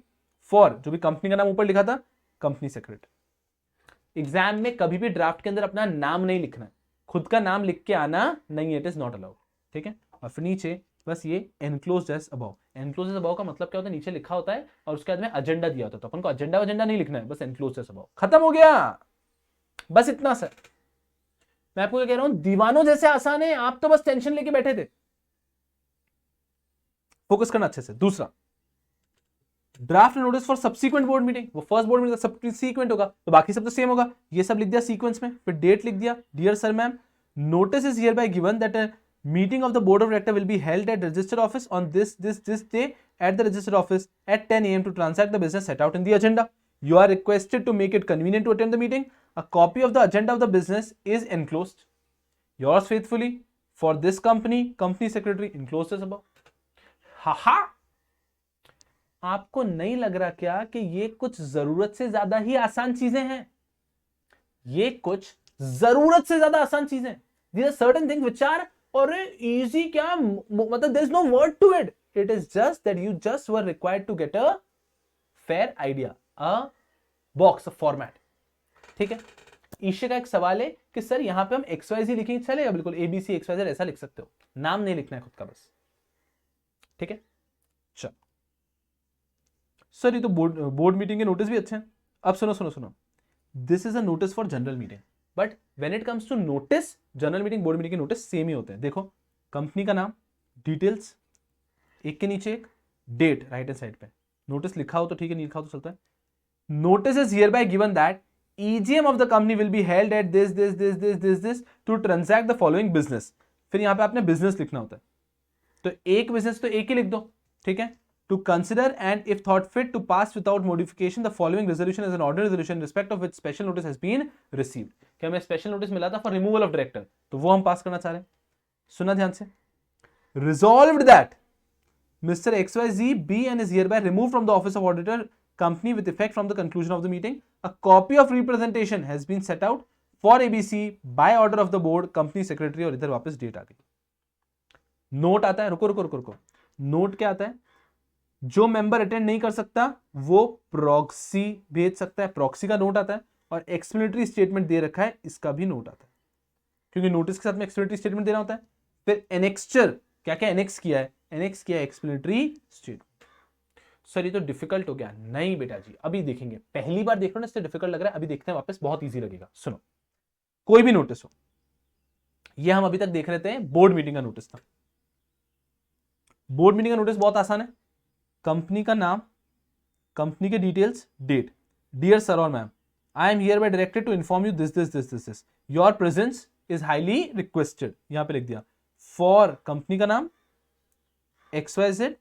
फॉर, जो भी कंपनी का नाम ऊपर लिखा था, कंपनी सेक्रेटरी। एग्जाम में कभी भी ड्राफ्ट के अंदर अपना नाम नहीं लिखना है, खुद का नाम लिख के आना नहीं, इट इज नॉट अलाउड। ठीक है, और फिर नीचे बस ये enclosed as above. Enclosed as above का मतलब क्या होता है, नीचे लिखा होता है और उसके बाद में एजेंडा दिया होता है, तो अपन को एजेंडा नहीं लिखना है, बस एनक्लोज्ड एज अबव, खत्म हो गया। बस इतना सर, मैं आपको कह रहा हूं दीवानों जैसे आसान है, आप तो बस टेंशन लेके बैठे थे। फोकस करना अच्छे से। दूसरा, draft notice for subsequent board meeting, वो फर्स्ट बोर्ड मीटिंग सब्सीक्वेंट होगा तो बाकी सब तो सेम होगा, ये सब लिख दिया सीक्वेंस में, फिर डेट लिख दिया, dear sir ma'am, notice is hereby given that meeting of the board of director will be held at registered office on this day at the registered office at 10 AM to transact the business set out in the agenda. You are requested to make it convenient to attend the meeting. A copy of the agenda of the business is enclosed. Yours faithfully for this company, company secretary, enclosed as above। हाहा, आपको नहीं लग रहा क्या कि ये कुछ जरूरत से ज्यादा ही आसान चीजें हैं? ये कुछ जरूरत से ज्यादा आसान चीजें। These are certain things which are और easy क्या, मतलब there is no word to it. It is just that you just were required to get a fair idea, a box, a format। ठीक है, ईशा का एक सवाल है कि सर यहां पे हम XYZ लिखेंगे, चलेगा बिल्कुल, ABC XYZ ऐसा लिख सकते हो, नाम नहीं लिखना है खुद का बस। ठीक है, चल सर ये तो बोर्ड मीटिंग के नोटिस भी अच्छे हैं। अब सुनो सुनो सुनो, this is a notice for general meeting, but when it comes to notice, general meeting board meeting के नोटिस सेम ही होते हैं। देखो, कंपनी का नाम, डिटेल्स, एक के नीचे एक, डेट राइट हैंड साइड पे, नोटिस लिखा हो तो ठीक है, नहीं लिखा हो तो चलता है। Notice is hereby given that EGM of the company will be held at this to transact the following business। फिर यहां पे आपने बिजनेस लिखना होता है, तो एक बिजनेस तो एक ही लिख दो, ठीक है। To consider and if thought fit to pass without modification the following resolution as an ordinary resolution in respect of which special notice has been received। क्या हमें स्पेशल नोटिस मिला था फॉर रिमूवल ऑफ डायरेक्टर, तो वो हम पास करना चाह रहे हैं। सुना ध्यान से, resolved that Mr. XYZ be and is hereby removed from the office of auditor company with effect from the conclusion of the meeting। A copy of representation has been set out for ABC by order of the board company secretary। और इधर वापस डेट आ गई। नोट आता है, रुको रुको रुको रुको, नोट क्या आता है, जो मेंबर अटेंड नहीं कर सकता वो प्रॉक्सी भेज सकता है, प्रॉक्सी का नोट आता है। और एक्सप्लेनेटरी स्टेटमेंट दे रखा है, इसका भी नोट आता है, क्योंकि नोटिस के साथ में एक्सप्लेनेटरी स्टेटमेंट देना होता है। फिर एनेक्सचर, क्या क्या एनेक्स किया है, एनेक्स किया है एक्सप्लेनेटरी स्टेटमेंट। सर ये तो डिफिकल्ट हो गया, नहीं बेटा जी अभी देखेंगे, पहली बार देख रहे हो ना इससे डिफिकल्ट लग रहा है, अभी देखते हैं वापस, बहुत ईजी लगेगा। सुनो, कोई भी नोटिस हो, ये हम अभी तक देख रहे थे बोर्ड मीटिंग का नोटिस था। बोर्ड मीटिंग का नोटिस बहुत आसान है, कंपनी का नाम, कंपनी के डिटेल्स, डेट, डियर सर और ma'am I am hereby directed to inform you this your presence is highly requested, यहां पे लिख दिया फॉर कंपनी का नाम XYZ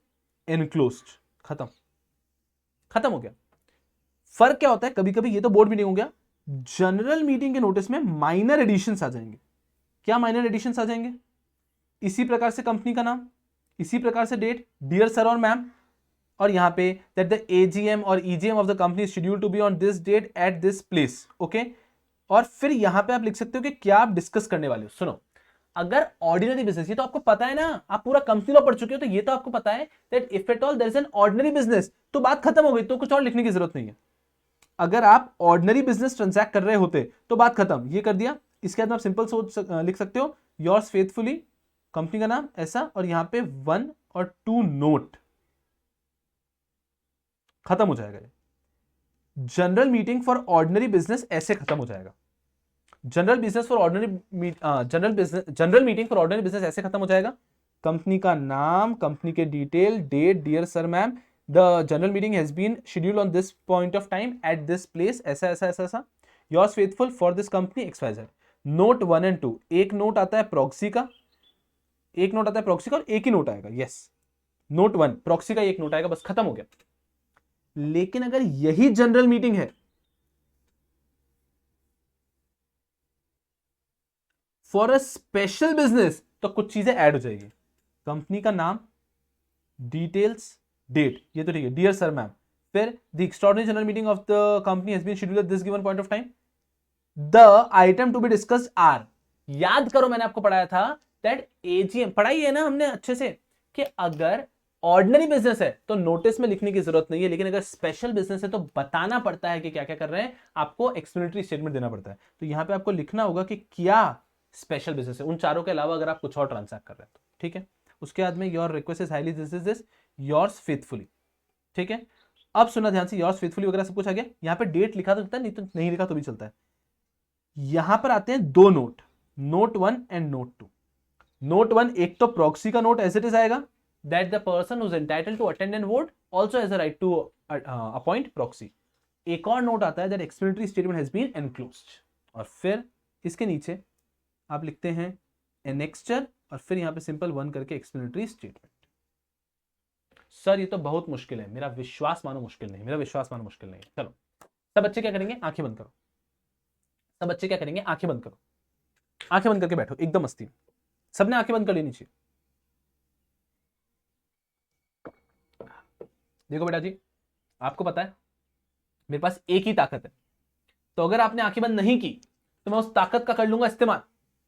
एनक्लोज्ड, खत्म, खत्म हो गया। फर्क क्या होता है, कभी कभी ये तो बोर्ड मीटिंग हो गया, जनरल मीटिंग के नोटिस में माइनर एडिशंस आ जाएंगे। क्या माइनर एडिशंस आ जाएंगे, इसी प्रकार से कंपनी का नाम, इसी प्रकार से डेट, डियर सर और मैम, और यहां पे दैट द AGM और EGM of the company schedule to be on this date at this place, okay. और फिर यहां पे आप लिख सकते हो कि क्या आप डिस्कस करने वाले हो। सुनो, अगर ऑर्डिनरी बिजनेस, ये तो आपको पता है ना, आप पूरा कंपनी लॉ पढ़ चुके हो, तो ये तो आपको पता है that if at all there is an ordinary business, तो बात खत्म हो गई, तो कुछ और लिखने की जरूरत नहीं है। अगर आप ऑर्डिनरी बिजनेस ट्रांजैक्ट कर रहे होते तो बात खत्म, ये कर दिया। इसके बाद आप सिंपल सोच लिख सकते हो योर्स फेथफुली, कंपनी का नाम ऐसा, और यहां पे 1 और 2 नोट, खत्म हो जाएगा। General meeting for ordinary business ऐसे खत्म हो जाएगा, general meeting for ordinary business ऐसे खत्म हो जाएगा। कंपनी का नाम, कंपनी के detail, date, dear sir ma'am, the general meeting has been scheduled on this point of time at this place, ऐसा ऐसा ऐसा ऐसा, yours faithful for this company XYZ। Note 1 and 2, एक नोट आता है प्रॉक्सी का, एक नोट आता है प्रॉक्सी का, और एक ही नोट आएगा, यस, नोट 1 प्रॉक्सी का एक नोट आएगा, बस खत्म हो गया। लेकिन अगर यही जनरल मीटिंग है फॉर अ स्पेशल बिजनेस, तो कुछ चीजें ऐड हो जाएगी, कंपनी का नाम, डिटेल्स, डेट, ये तो ठीक है, डियर सर मैम, फिर the extraordinary general meeting of the company has been scheduled at this given point of time, the item to be discussed are, याद करो मैंने आपको पढ़ाया था दैट AGM, पढ़ाई है ना हमने अच्छे से, कि अगर ऑर्डिनरी बिजनेस है तो नोटिस में लिखने की जरूरत नहीं है, लेकिन अगर स्पेशल बिजनेस है तो बताना पड़ता है कि क्या क्या कर रहे हैं, आपको एक्सप्लेनेटरी स्टेटमेंट देना पड़ता है। तो यहां पे आपको लिखना होगा कि क्या स्पेशल बिजनेस है, उन चारों के अलावा अगर आप कुछ और ट्रांसैक्ट कर रहे हैं तो, ठीक है। उसके बाद में your request is highly this yours faithfully, ठीक है। अब सुना ध्यान से, योर्स फेथफुली वगैरह सब कुछ आ गया, यहां पे डेट लिखा तो चलता है, नहीं तो नहीं लिखा तो भी चलता है। यहां पर आते हैं 2 note, note 1 and note 2। Note 1 एक तो प्रॉक्सी का नोट एज इट इज आएगा, that the person who is entitled to attend and vote also has a right to appoint proxy। एक और नोट आता है that explanatory statement has been enclosed, और फिर इसके नीचे आप लिखते हैं annexure, और फिर यहां पे सिंपल 1 करके explanatory statement। सर ये तो बहुत मुश्किल है, मेरा विश्वास मानो मुश्किल नहीं, मेरा विश्वास मानो मुश्किल नहीं। चलो सब बच्चे क्या करेंगे, आंखें बंद करो, सब बच्चे क्या करेंगे, आंखें बंद करो, आंखें बंद करके बैठो एकदम मस्ती, सबने आंखें बंद कर लेनी चाहिए। देखो बेटा जी, आपको पता है मेरे पास एक ही ताकत है, तो अगर आपने आंखें बंद नहीं की तो मैं उस ताकत का कर लूंगा इस्तेमाल,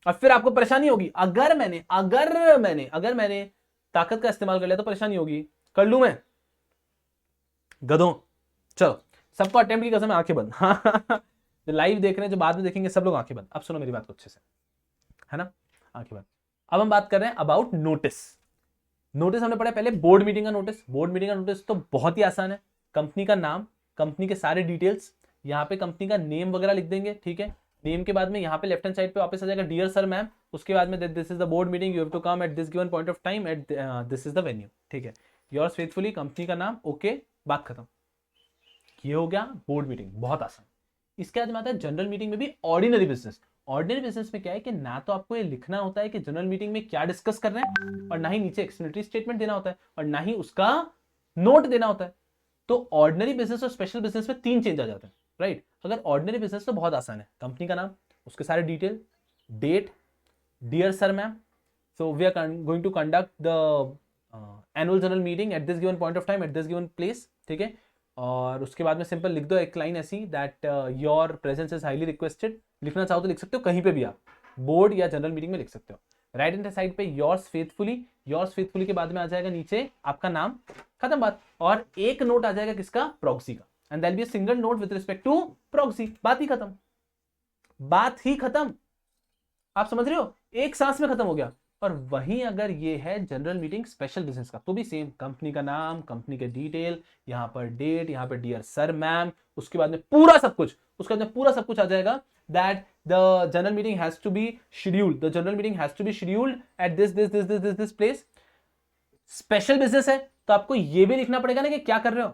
और फिर आपको परेशानी होगी। अगर मैंने ताकत का इस्तेमाल कर लिया तो परेशानी होगी, कर लूं मैं, गधों। चलो सबको अटेम्प्ट की कसम है, आंखें बंद। जो लाइव देख रहे हैं, जो बाद में देखेंगे, सब लोग आंखें बंद। अब सुनो मेरी बात को अच्छे से, है ना, आंखें बंद। अब हम बात कर रहे हैं अबाउट नोटिस। नोटिस हमने पढ़ा पहले बोर्ड मीटिंग का नोटिस। बोर्ड मीटिंग का नोटिस तो बहुत ही आसान है, कंपनी का नाम, कंपनी के सारे डिटेल्स, यहाँ पे कंपनी का नेम वगैरह लिख देंगे, ठीक है। नेम के बाद में यहाँ पे लेफ्ट हैंड साइड पे वापस आ जाएगा डियर सर मैम, उसके बाद में this is the board meeting, you have to come at this given point of time at this is the venue, ठीक है। योर्स फेथफुली, कंपनी का नाम, ओके, बात खत्म। ये हो गया बोर्ड मीटिंग, बहुत आसान। इसके बाद में आता है जनरल मीटिंग में भी ऑर्डिनरी बिजनेस। ऑर्डिनरी बिजनेस में क्या है कि ना तो आपको ये लिखना होता है कि जनरल मीटिंग में क्या डिस्कस कर रहे हैं, और ना ही नीचे एक्सप्लेनेटरी स्टेटमेंट देना होता है, और ना ही उसका नोट देना होता है। तो ऑर्डिनरी बिजनेस और स्पेशल बिजनेस में 3 चेंज आ जाते हैं, राइट। अगर ऑर्डिनरी बिजनेस तो बहुत आसान है, कंपनी का नाम, उसके सारे detail, date, dear sir ma'am, so we are going to conduct the annual general meeting at this given point of time at this given place, ठीक है। और उसके बाद में सिंपल लिख दो एक लाइन ऐसी, that your presence is highly requested. लिखना चाहो तो लिख सकते हो कहीं पे भी, आप बोर्ड या जनरल मीटिंग में लिख सकते हो। राइट हैंड साइड पे योर्स फेथफुली, योर्स फेथफुली के बाद में आ जाएगा नीचे आपका नाम, खत्म बात। और एक नोट आ जाएगा किसका, प्रॉक्सी का, and there will be a single note with respect to proxy. बात ही खत्म, बात ही खत्म। आप समझ रहे हो, एक सांस में खत्म हो गया। और वहीं अगर ये है जनरल मीटिंग स्पेशल बिजनेस का, तो भी सेम, कंपनी का नाम, कंपनी के डिटेल, यहां पर डेट, यहां पर डियर सर मैम, उसके बाद में पूरा सब कुछ, उसके बाद में पूरा सब कुछ आ जाएगा, that the general meeting has to be scheduled, the general meeting has to be scheduled at this place. Special business है तो आपको ये भी लिखना पड़ेगा ना कि क्या कर रहे हो।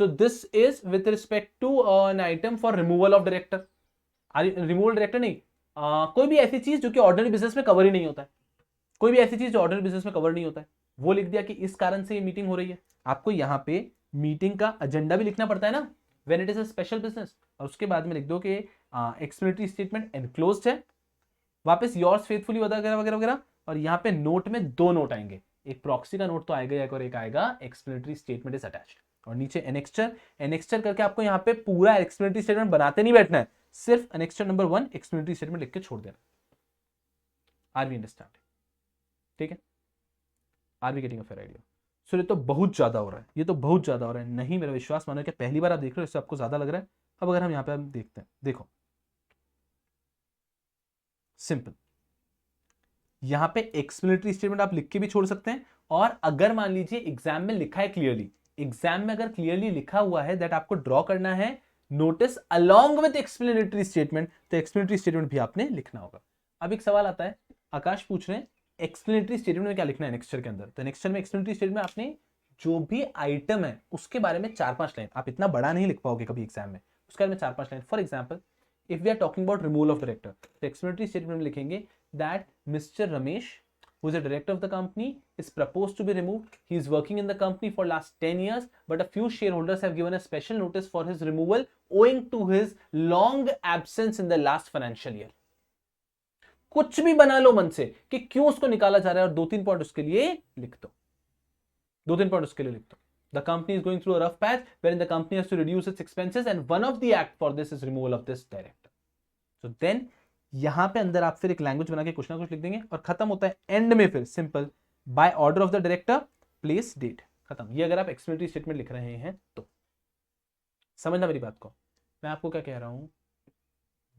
So this is with respect to an item for removal of director, removal director नहीं, कोई भी ऐसी चीज जो कि ऑर्डिनरी बिजनेस में कवर ही नहीं होता है, कोई भी ऐसी चीज जो ऑर्डिनरी बिजनेस में कवर नहीं होता है, वो लिख दिया कि इस कारण से ये मीटिंग हो रही है। आपको यहां पे मीटिंग का एजेंडा भी लिखना पड़ता है ना, when it is a special business. और उसके बाद में लिख दो कि एक्सप्लेनेटरी स्टेटमेंट एनक्लोज्ड है, वापस योर्स फेथफुली वगैरह वगैरह वगैरह। और यहां पे नोट में 2 नोट आएंगे, एक प्रॉक्सी का नोट तो आएगा और एक आएगा एक्सप्लेनेटरी स्टेटमेंट इज अटैच्ड। और नीचे एनेक्स्चर, एनेक्स्चर करके आपको यहाँ पे पूरा एक्सप्लेनेटरी स्टेटमेंट बनाते नहीं बैठना है, सिर्फ एनेक्स्चर नंबर 1 एक्सप्लेनेटरी स्टेटमेंट लिख के छोड़ देना। आर वी अंडरस्टैंड, ठीक है, are we getting a fair idea. So ये तो बहुत ज्यादा हो रहा है, ये तो बहुत ज्यादा हो रहा है, नहीं मेरा विश्वास मानो कि पहली बार आप देख रहे हो इससे आपको ज्यादा लग रहा है। अब अगर हम यहाँ पे देखते हैं, देखो सिंपल, यहां पे एक्सप्लेनेटरी स्टेटमेंट आप लिख के भी छोड़ सकते हैं। और अगर मान लीजिए एग्जाम में लिखा है क्लियरली, एग्जाम में अगर क्लियरली लिखा हुआ है दैट आपको ड्रॉ करना है notice along with explanatory statement, तो एक्सप्लेनेटरी स्टेटमेंट भी आपने लिखना होगा। अब एक सवाल आता है, आकाश पूछ रहे हैं एक्सप्लेनेटरी स्टेटमेंट में क्या लिखना है नेक्स्टर के अंदर। तो नेक्स्टर में एक्सप्लेनेटरी स्टेटमेंट में आपने जो भी आइटम है उसके बारे में 4-5 लाइन, आप इतना बड़ा नहीं लिख पाओगे कभी एग्जाम में, उसके बारे में 4-5 line. For example if we are talking about removal of director, तो एक्सप्लेनेटरी स्टेटमेंट में लिखेंगे that Mr. Ramesh, who is a director of the company, is proposed to be removed. He is working in the company for last 10 years, but a few shareholders have given a special notice for his removal owing to his long absence in the last financial year. कुछ भी बना लो मन से कि क्यों उसको निकाला जा रहा है, और 2-3 पॉइंट उसके लिए लिख दो, 2-3 पॉइंट उसके लिए लिख दो। The company is going through a rough patch wherein the company has to reduce its expenses, and one of the act for this is removal of this director. So then यहां पे अंदर आप फिर एक लैंग्वेज बना के कुछ ना कुछ लिख देंगे, और खत्म होता है एंड में फिर simple by order of the director place date, खत्म। ये अगर आप एक्सप्लेनेटरी स्टेटमेंट लिख रहे हैं तो समझना मेरी बात को, मैं आपको क्या कह रहा हूं,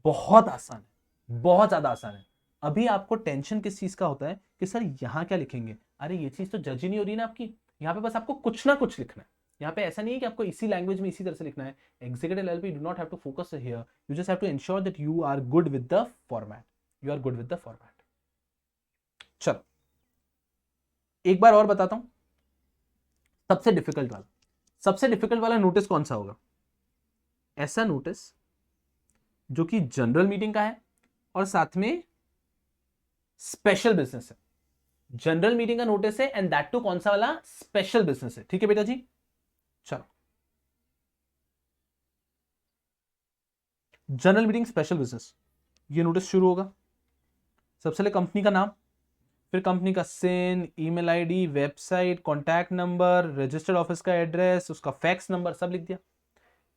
बहुत आसान है, बहुत ज्यादा आसान है। अभी आपको टेंशन किस चीज का होता है कि सर यहां क्या लिखेंगे, अरे ये चीज तो जज ही नहीं हो रही ना आपकी, यहां पे बस आपको कुछ ना कुछ लिखना है। यहाँ पे ऐसा नहीं है कि आपको इसी लैंग्वेज में इसी तरह से लिखना है। एग्जीक्यूटिव लेवल पे you do not have to focus here, you just have to ensure that you are good with the format, you are good with the format. चलो एक बार और बताता हूं, सबसे डिफिकल्ट वाला नोटिस कौन सा होगा, ऐसा नोटिस जो कि जनरल मीटिंग का है और साथ में स्पेशल बिजनेस है। जनरल मीटिंग का नोटिस है एंड दैट टू कौन सा वाला, स्पेशल बिजनेस है, ठीक है बेटा जी। चलो जनरल मीटिंग स्पेशल बिजनेस, ये नोटिस शुरू होगा। सबसे पहले कंपनी का नाम, फिर कंपनी का CIN, email ID, website, contact number, registered office का एड्रेस, उसका फैक्स नंबर सब लिख दिया।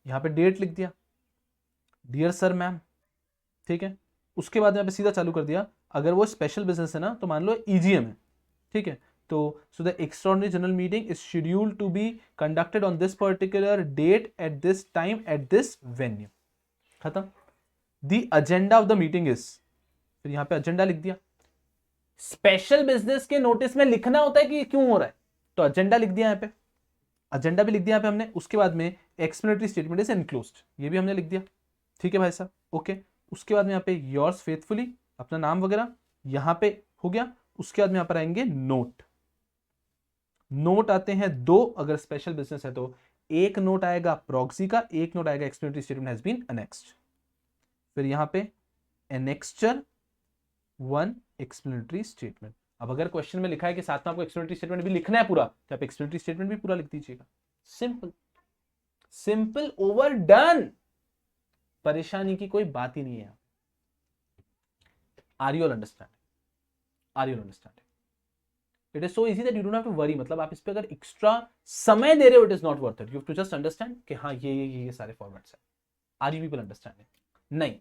यहां पे डेट लिख दिया, डियर सर मैम, ठीक है। उसके बाद यहां पे सीधा चालू कर दिया, अगर वो स्पेशल बिजनेस है ना तो मान लो ईजीएम है, ठीक है। तो so the extraordinary general meeting is scheduled to be conducted on this particular date at this time at this venue, खत्म। The agenda of the meeting is, फिर यहां पे एजेंडा लिख दिया। स्पेशल बिजनेस के नोटिस में लिखना होता है कि क्यों हो रहा है, तो एजेंडा लिख दिया यहां पे, एजेंडा भी लिख दिया यहां पे हमने। उसके बाद में एक्सप्लेनेटरी स्टेटमेंट इज एनक्लोज्ड, ये भी हमने लिख दिया, ठीक है भाई साहब, ओके। उसके बाद में यहाँ पे योर्स फेथफुली, अपना नाम वगैरह यहां पे हो गया। उसके बाद में यहां पर आएंगे नोट, नोट आते हैं 2 अगर स्पेशल बिजनेस है तो, एक नोट आएगा प्रॉक्सी का, एक नोट आएगा explanatory statement has been annexed, फिर यहां पे एनेक्स्चर 1 एक्सप्लेनेटरी स्टेटमेंट। अब अगर क्वेश्चन में लिखा है कि साथ में आपको एक्सप्लेनेटरी स्टेटमेंट भी लिखना है पूरा, तो आप एक्सप्लेनेटरी स्टेटमेंट भी पूरा लिख दीजिएगा। सिंपल, सिंपल, ओवर डन, परेशानी की कोई बात ही नहीं है। Are you all understand? Are you all understand? It is so easy that you don't have to worry. मतलब आप इस पे अगर एक्स्ट्रा समय दे रहे हो, it is not worth it. You have to just understand कि हाँ ये सारे फॉर्मेट्स हैं। Are you people understand? नहीं,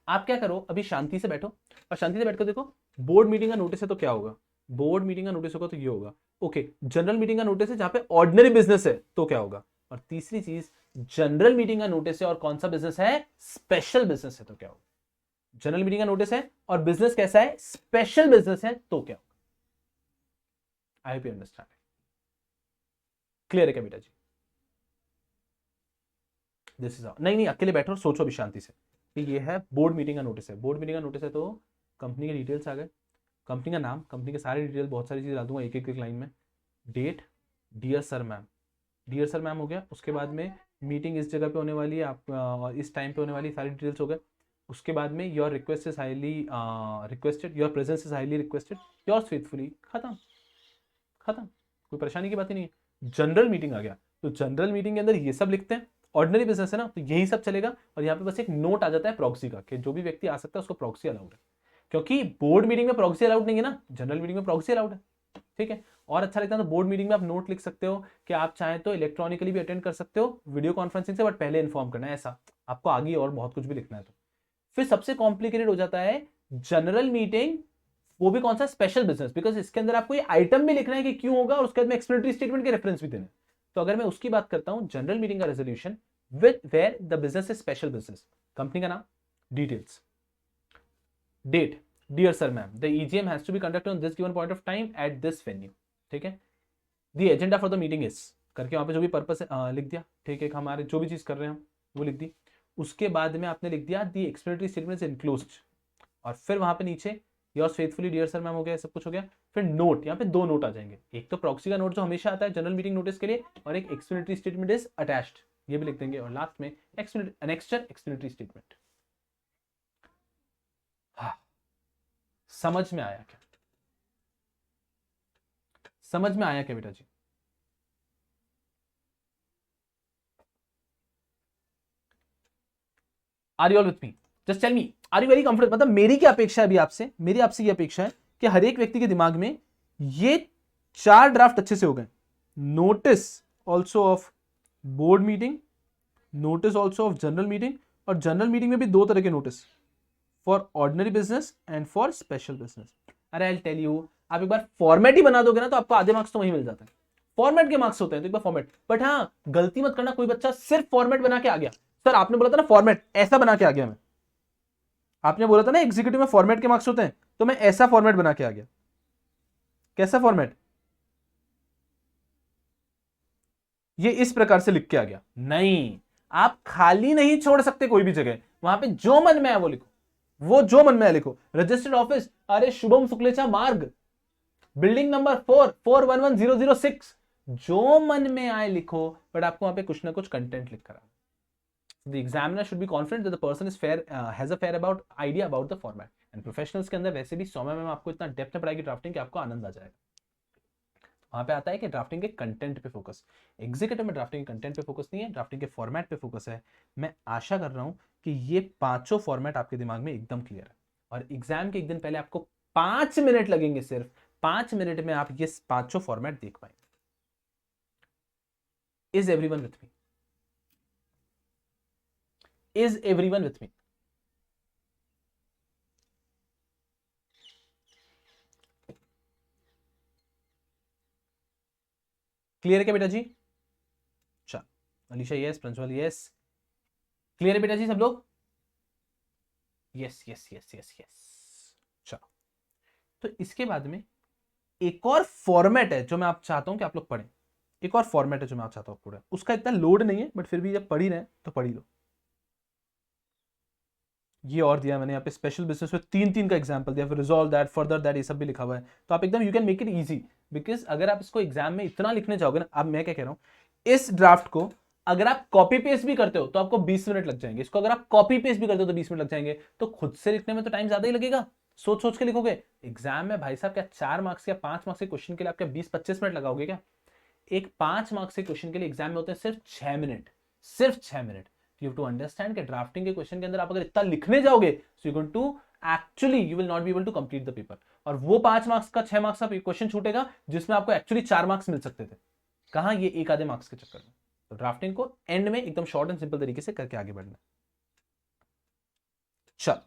आप क्या करो, अभी शांति से बैठो और शांति से बैठ कर देखो बोर्ड मीटिंग का नोटिस है तो क्या होगा। बोर्ड मीटिंग का नोटिस होगा तो ये होगा। ओके, जनरल मीटिंग का नोटिस है जहां पे ऑर्डिनरी बिजनेस है तो क्या होगा। और तीसरी चीज, जनरल मीटिंग का नोटिस है और कौन सा बिजनेस है, स्पेशल बिजनेस है तो क्या होगा। जनरल मीटिंग का नोटिस है और बिजनेस कैसा है, स्पेशल बिजनेस है तो क्या होगा। I hope you understand. Clear है क्या बेटा जी? दिस इज नहीं नहीं, अकेले बैठो और सोचो अभी शांति से कि ये है बोर्ड मीटिंग का नोटिस है। बोर्ड मीटिंग का नोटिस है तो कंपनी के डिटेल्स आ गए, कंपनी का नाम, कंपनी के सारे डिटेल्स, बहुत सारी चीजें डाल दूंगा एक एक लाइन में। Date, dear sir ma'am, dear sir ma'am हो गया। उसके बाद में मीटिंग इस जगह पे होने वाली है, आप इस टाइम पे होने वाली, सारी डिटेल्स हो गए। उसके बाद में your request is highly requested, your presence is highly requested, yours faithfully, खत्म खत्म, कोई परेशानी की बात ही नहीं है। जनरल मीटिंग आ गया तो जनरल मीटिंग के अंदर ये सब लिखते हैं। ऑर्डिनरी बिजनेस है ना तो यही सब चलेगा। और यहाँ पे बस एक नोट आ जाता है प्रॉक्सी का कि जो भी व्यक्ति आ सकता है उसको प्रॉक्सी अलाउड है, क्योंकि बोर्ड मीटिंग में प्रॉक्सी अलाउड नहीं है ना, जनरल मीटिंग में प्रॉक्सी अलाउड है। ठीक है, और अच्छा लगता है तो बोर्ड मीटिंग में आप नोट लिख सकते हो कि आप चाहें तो इलेक्ट्रॉनिकली भी अटेंड कर सकते हो वीडियो कॉन्फ्रेंसिंग से, बट पहले इन्फॉर्म करना है, ऐसा आपको आगे और बहुत कुछ भी लिखना है। तो फिर सबसे कॉम्प्लिकेटेड हो जाता है जनरल मीटिंग, वो भी कौन सा, स्पेशल बिजनेस, बिकॉज इसके अंदर आपको ये आइटम भी लिखना है कि क्यों होगा और उसके बाद में एक्सप्लेनेटरी स्टेटमेंट के रेफरेंस भी देने। तो अगर मैं उसकी बात करता हूं, जनरल मीटिंग का resolution with where the business is special business, company का नाम, details, date, dear sir ma'am, the EGM has to be conducted on this given point of time at this venue. ठीक है, the agenda for the meeting is करके वहां पे जो भी पर्पस है लिख दिया। ठीक है, हमारे जो भी चीज कर रहे हैं वो लिख दी। उसके बाद में आपने लिख दिया the explanatory statement is enclosed, और फिर वहां पे नीचे yours faithfully dear sir ma'am हो गया, सब कुछ हो गया। फिर नोट, यहाँ पे दो नोट आ जाएंगे, एक तो प्रॉक्सी का नोट जो हमेशा आता है जनरल मीटिंग नोटिस के लिए, और एक एक्सप्लेनेटरी स्टेटमेंट इज अटैच्ड, ये भी लिख देंगे। और लास्ट में एनेक्स्चर एक्सप्लेनेटरी स्टेटमेंट। हाँ, समझ में आया क्या? समझ में आया क्या बेटा जी? Are you all with me? Just tell me, are you very comfortable? मतलब मेरी क्या अपेक्षा है अभी आपसे, मेरी आपसे ये अपेक्षा है कि हर एक व्यक्ति के दिमाग में ये 4 ड्राफ्ट अच्छे से हो गए। Notice also of board meeting, notice also of general meeting, और जनरल मीटिंग में भी 2 तरह के notice, for ordinary business and for special business. अरे आई टेल यू, आप एक बार फॉर्मेट ही बना दोगे ना तो आपको आधे मार्क्स तो वहीं मिल जाता है। फॉर्मेट के मार्क्स होते हैं तो एक बार फॉर्मेट, बट हाँ गलती मत करना, कोई बच्चा सिर्फ फॉर्मेट बना के आ गया, सर आपने बोला था ना फॉर्मेट, ऐसा बना के आ गया मैं, आपने बोला था ना एग्जीक्यूटिव में फॉर्मेट के मार्क्स होते हैं, तो मैं ऐसा फॉर्मेट बना के आ गया। कैसा फॉर्मेट? ये इस प्रकार से लिख के आ गया। नहीं, आप खाली नहीं छोड़ सकते कोई भी जगह, वहां पे जो मन में है वो लिखो, वो जो मन में है लिखो। रजिस्टर्ड ऑफिस, अरे शुभम शुक्लेचा मार्ग, बिल्डिंग नंबर 4411006, जो मन में आए लिखो, बट आपको वहां पे कुछ ना कुछ कंटेंट लिख कर the examiner should be confident that the person is fair, has a fair about idea about the format, and professionals के अंदर वैसे भी सौम्या मैम आपको इतना डेप्थ में पढ़ाएगी ड्राफ्टिंग कि आपको आनंद आ जाएगा। वहां पे आता है कि ड्राफ्टिंग के कंटेंट पे फोकस, एग्जीक्यूटिव में ड्राफ्टिंग के कंटेंट पे फोकस नहीं है, ड्राफ्टिंग के फॉर्मेट पे फोकस है। मैं आशा कर रहा हूं कि ये 5 फॉर्मेट आपके दिमाग में एकदम क्लियर है, और एग्जाम के एक दिन पहले आपको 5 मिनट लगेंगे, सिर्फ 5 मिनट में आप ये 5 फॉर्मेट देख पाएंगे। Is everyone with me? Is everyone with me? Clear है क्या बेटा जी? चल, Alisha yes, principal yes, clear है बेटा जी सब लोग? Yes yes yes yes yes. चलो, तो इसके बाद में एक और फॉर्मेट है जो मैं आप चाहता हूं कि आप लोग पढ़ें, एक और फॉर्मेट है जो मैं आप चाहता हूं पढ़ें, उसका इतना लोड नहीं है, बट फिर भी जब पढ़ ही रहे तो पढ़ ही लो। ये और दिया मैंने यहाँ पे स्पेशल बिजनेस में 3 का एग्जांपल दिया, फिर रिजॉल्व दैट, फर्दर दैट, ये सब भी लिखा हुआ है। तो आप एकदम you can make it easy, because अगर आप इसको एग्जाम में इतना लिखने जाओगे ना, अब मैं क्या कह रहा हूँ, इस ड्राफ्ट को अगर आप कॉपी पेस्ट भी करते हो तो आपको 20 मिनट लग जाएंगे, इसको अगर आप कॉपी पेस्ट भी करते हो तो 20 मिनट लग जाएंगे, तो खुद से लिखने में तो टाइम ज्यादा ही लगेगा, सोच सोच के लिखोगे। एग्जाम में भाई साहब क्या 4 मार्क्स या 5 मार्क्स के क्वेश्चन के लिए आप क्या 20-25 मिनट लगाओगे क्या? एक 5 मार्क्स के क्वेश्चन के लिए एग्जाम में होते हैं सिर्फ 6 मिनट, सिर्फ 6 minute. You have to understand कि ड्राफ्टिंग के क्वेश्चन के अंदर आप अगर इतना लिखने जाओगे so you going to actually you will not be able to complete the paper, और वो 5 मार्क्स का 6 मार्क्स का क्वेश्चन छूटेगा जिसमें आपको एक्चुअली 4 मार्क्स मिल सकते थे, कहां ये एक आधे मार्क्स के चक्कर में। तो ड्राफ्टिंग को एंड में एकदम शॉर्ट एंड सिंपल तरीके से करके आगे बढ़ना। चल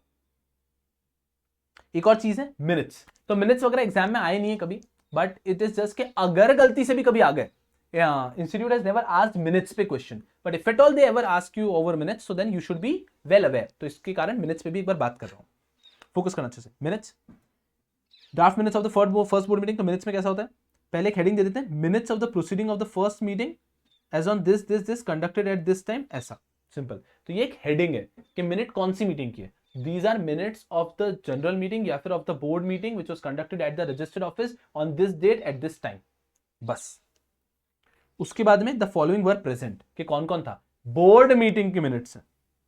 एक और चीज है मिनट्स। तो मिनट्स वगैरह एग्जाम में आए नहीं है कभी, बट इट इज जस्ट कि अगर गलती से भी कभी आ गए, institute has never asked minutes पे question, but if at all they ever ask you over minutes so then you should be well aware. तो इसके कारण मिनट्स पे भी एक बार बात कर रहा हूं, फोकस करना अच्छे से। Minutes, draft minutes of the first board meeting. तो मिनट्स में कैसा होता है, पहले एक हेडिंग दे देते हैं, minutes of the proceeding of the first meeting as on this conducted at this time, ऐसा सिंपल। तो ये एक हेडिंग है कि मिनट कौन सी मीटिंग की है। These are minutes of the general meeting या फिर of the board meeting which was conducted at the registered office on this date at this time, बस। उसके बाद में the following were present कि कौन कौन था, बोर्ड मीटिंग की मिनट्स है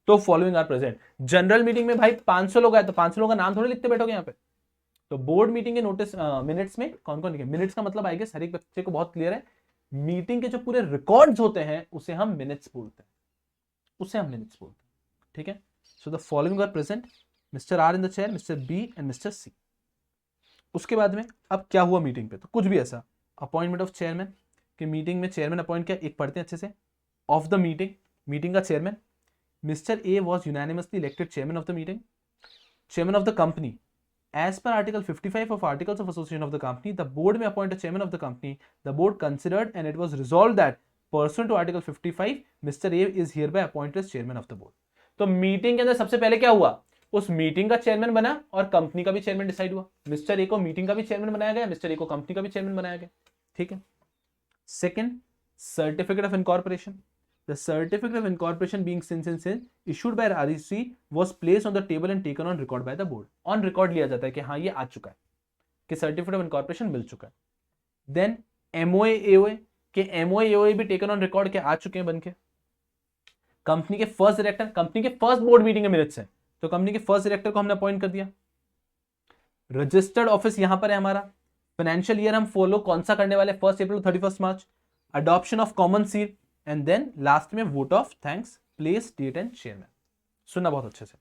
तो following are present। General meeting में भाई 500 लोग आए तो 500 लोगों का नाम थोड़ी लिखते बैठोगे यहाँ पे, तो बोर्ड मीटिंग के नोटिस मिनट्स में कौन कौन लिखे। मिनट्स का मतलब आएगा हर एक बच्चे को बहुत क्लियर है, मीटिंग के जो पूरे रिकॉर्ड्स होते हैं उसे हम मिनट्स बोलते हैं, उसे हम मिनट्स बोलते हैं, ठीक है। So the following are present, Mr. R in the chair, Mr. B and Mr. C। उसके बाद में अब क्या हुआ मीटिंग पे, तो कुछ भी ऐसा, अपॉइंटमेंट ऑफ चेयरमैन कि मीटिंग में चेयरमैन अपॉइंट किया, एक पढ़ते हैं अच्छे से। ऑफ द मीटिंग, मीटिंग का chairman, mister A was unanimously elected chairman of the meeting. Chairman of the company, as per article 55 of articles of association of the company the board में appoint a chairman of the company, the board considered and it was resolve that person to article 55 mister A is here bye appointed chairman of the board. तो मीटिंग के अंदर सबसे पहले क्या हुआ, उस मीटिंग का चेयरमैन बना और कंपनी का भी चेयरमैन डिसाइड हुआ। मिस्टर ए को मीटिंग का भी चेयरमैन बनाया गया, मिस्टर ए को कंपनी का भी चेयरमैन बनाया गया, ठीक है। Second, certificate of incorporation. The certificate of incorporation being since issued by REC was placed on the table and taken on record by the board. On record लिया जाता है कि हाँ ये आ चुका है, कि सर्टिफिकेट ऑफ इनकॉर्पोरेशन मिल चुका है। देन एमओए एओए के एमओए एओए भी टेकन ऑन रिकॉर्ड के आ चुके हैं बनके। कंपनी के फर्स्ट डायरेक्टर, कंपनी के फर्स्ट बोर्ड मीटिंग के मिनट्स है तो कंपनी के फर्स्ट डायरेक्टर को हमने अपॉइंट कर दिया। रजिस्टर्ड ऑफिस यहां पर है हमारा, फाइनेंशियल ईयर हम फॉलो कौन सा करने वाले, 1 April 31 March. Adoption of common seal and then last में vote of thanks, place, date and chairman. सुनना बहुत अच्छे से,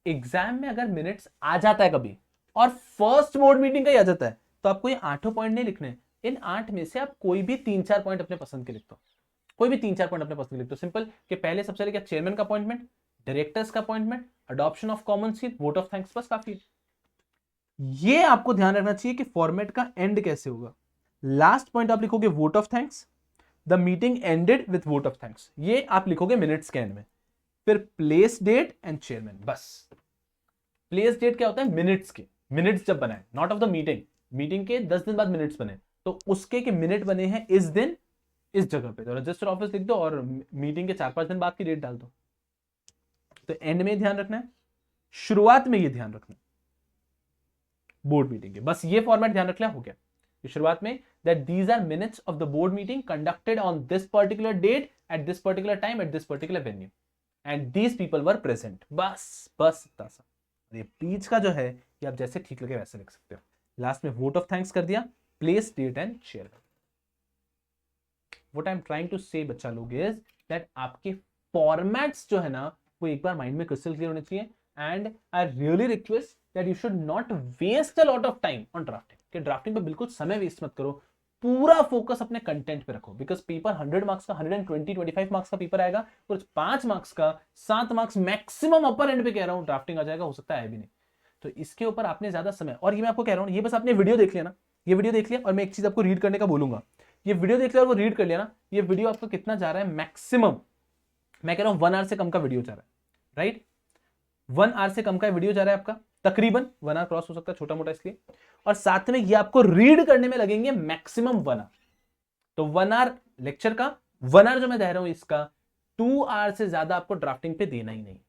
एग्जाम में अगर मिनट्स आ जाता है कभी और फर्स्ट बोर्ड मीटिंग का ही आ जाता है तो आपको ये 8 पॉइंट नहीं लिखने, इन 8 में से आप कोई भी 3-4 पॉइंट अपने पसंद के लिख दो, कोई भी 3-4 पॉइंट अपने पसंद के लिख दो। सिंपल कि पहले सबसे पहले क्या, चेयरमैन का अपॉइंटमेंट, डायरेक्टर्स का appointment, adoption of common seal, vote of thanks, बस काफी है। ये आपको ध्यान रखना चाहिए कि फॉर्मेट का एंड कैसे होगा। लास्ट पॉइंट आप लिखोगे vote of thanks, the meeting ended with vote of thanks, ये आप लिखोगे मिनट्स के एंड में। फिर प्लेस, डेट एंड चेयरमैन, बस। प्लेस डेट क्या होता है, मिनट्स के, मिनट्स जब बनाए, not of the meeting, meeting के 10 दिन बाद मिनट्स बने तो उसके के मिनट बने हैं इस दिन इस जगह पे, तो रजिस्टर ऑफिस लिख दो और मीटिंग के 4-5 दिन बाद की डेट डाल दो। तो एंड में ध्यान रखना है, शुरुआत में ये ध्यान रखना है बोर्ड मीटिंग के, बस ये फॉर्मेट ध्यान रख लिया, हो गया। शुरुआत में that these are minutes of the board meeting conducted on this particular date at this particular time at this particular venue and these people were present, बस बस इतना सा। ये बीच का जो है ये आप जैसे ठीक लगे वैसे लिख सकते हो। लास्ट में वोट ऑफ थैंक्स कर दिया, place, date and chairman. What I'm trying to say बच्चा लोग is that आपके फॉर्मेट्स जो है ना वो एक बार माइंड में क्रिस्टल क्लियर होने चाहिए and I really request that you should not waste a lot of time on drafting, कि ड्राफ्टिंग पे बिल्कुल समय वेस्ट मत करो, पूरा फोकस अपने कंटेंट पे रखो। बिकॉज पेपर 100 मार्क्स का 120-25 मार्क्स का पेपर आएगा और 5 मार्क्स का 7 मार्क्स मैक्सिमम अपर एंड पे कह रहा हूँ ड्राफ्टिंग आ जाएगा, हो सकता है भी नहीं। तो इसके ऊपर आपने ज्यादा समय, और ये मैं आपको कह रहा हूँ, ये बस आपने वीडियो देख लिया ना, ये वीडियो देख लिया और मैं एक चीज आपको रीड करने का बोलूंगा, ये वीडियो देख लिया और वो रीड कर लिया ना, ये वीडियो आपका कितना जा रहा है, मैक्सिमम मैं कह रहा हूं 1 आवर से कम का वीडियो जा रहा है, राइट। 1 आवर से कम का वीडियो जा रहा है आपका, तकरीबन 1 आवर क्रॉस हो सकता है, छोटा मोटा इसलिए, और साथ में ये आपको रीड करने में लगेंगे मैक्सिमम 1 आवर। तो 1 आवर लेक्चर का, 1 आवर जो मैं दे रहा हूं इसका 2 आवर से ज्यादा आपको ड्राफ्टिंग पे देना ही नहीं,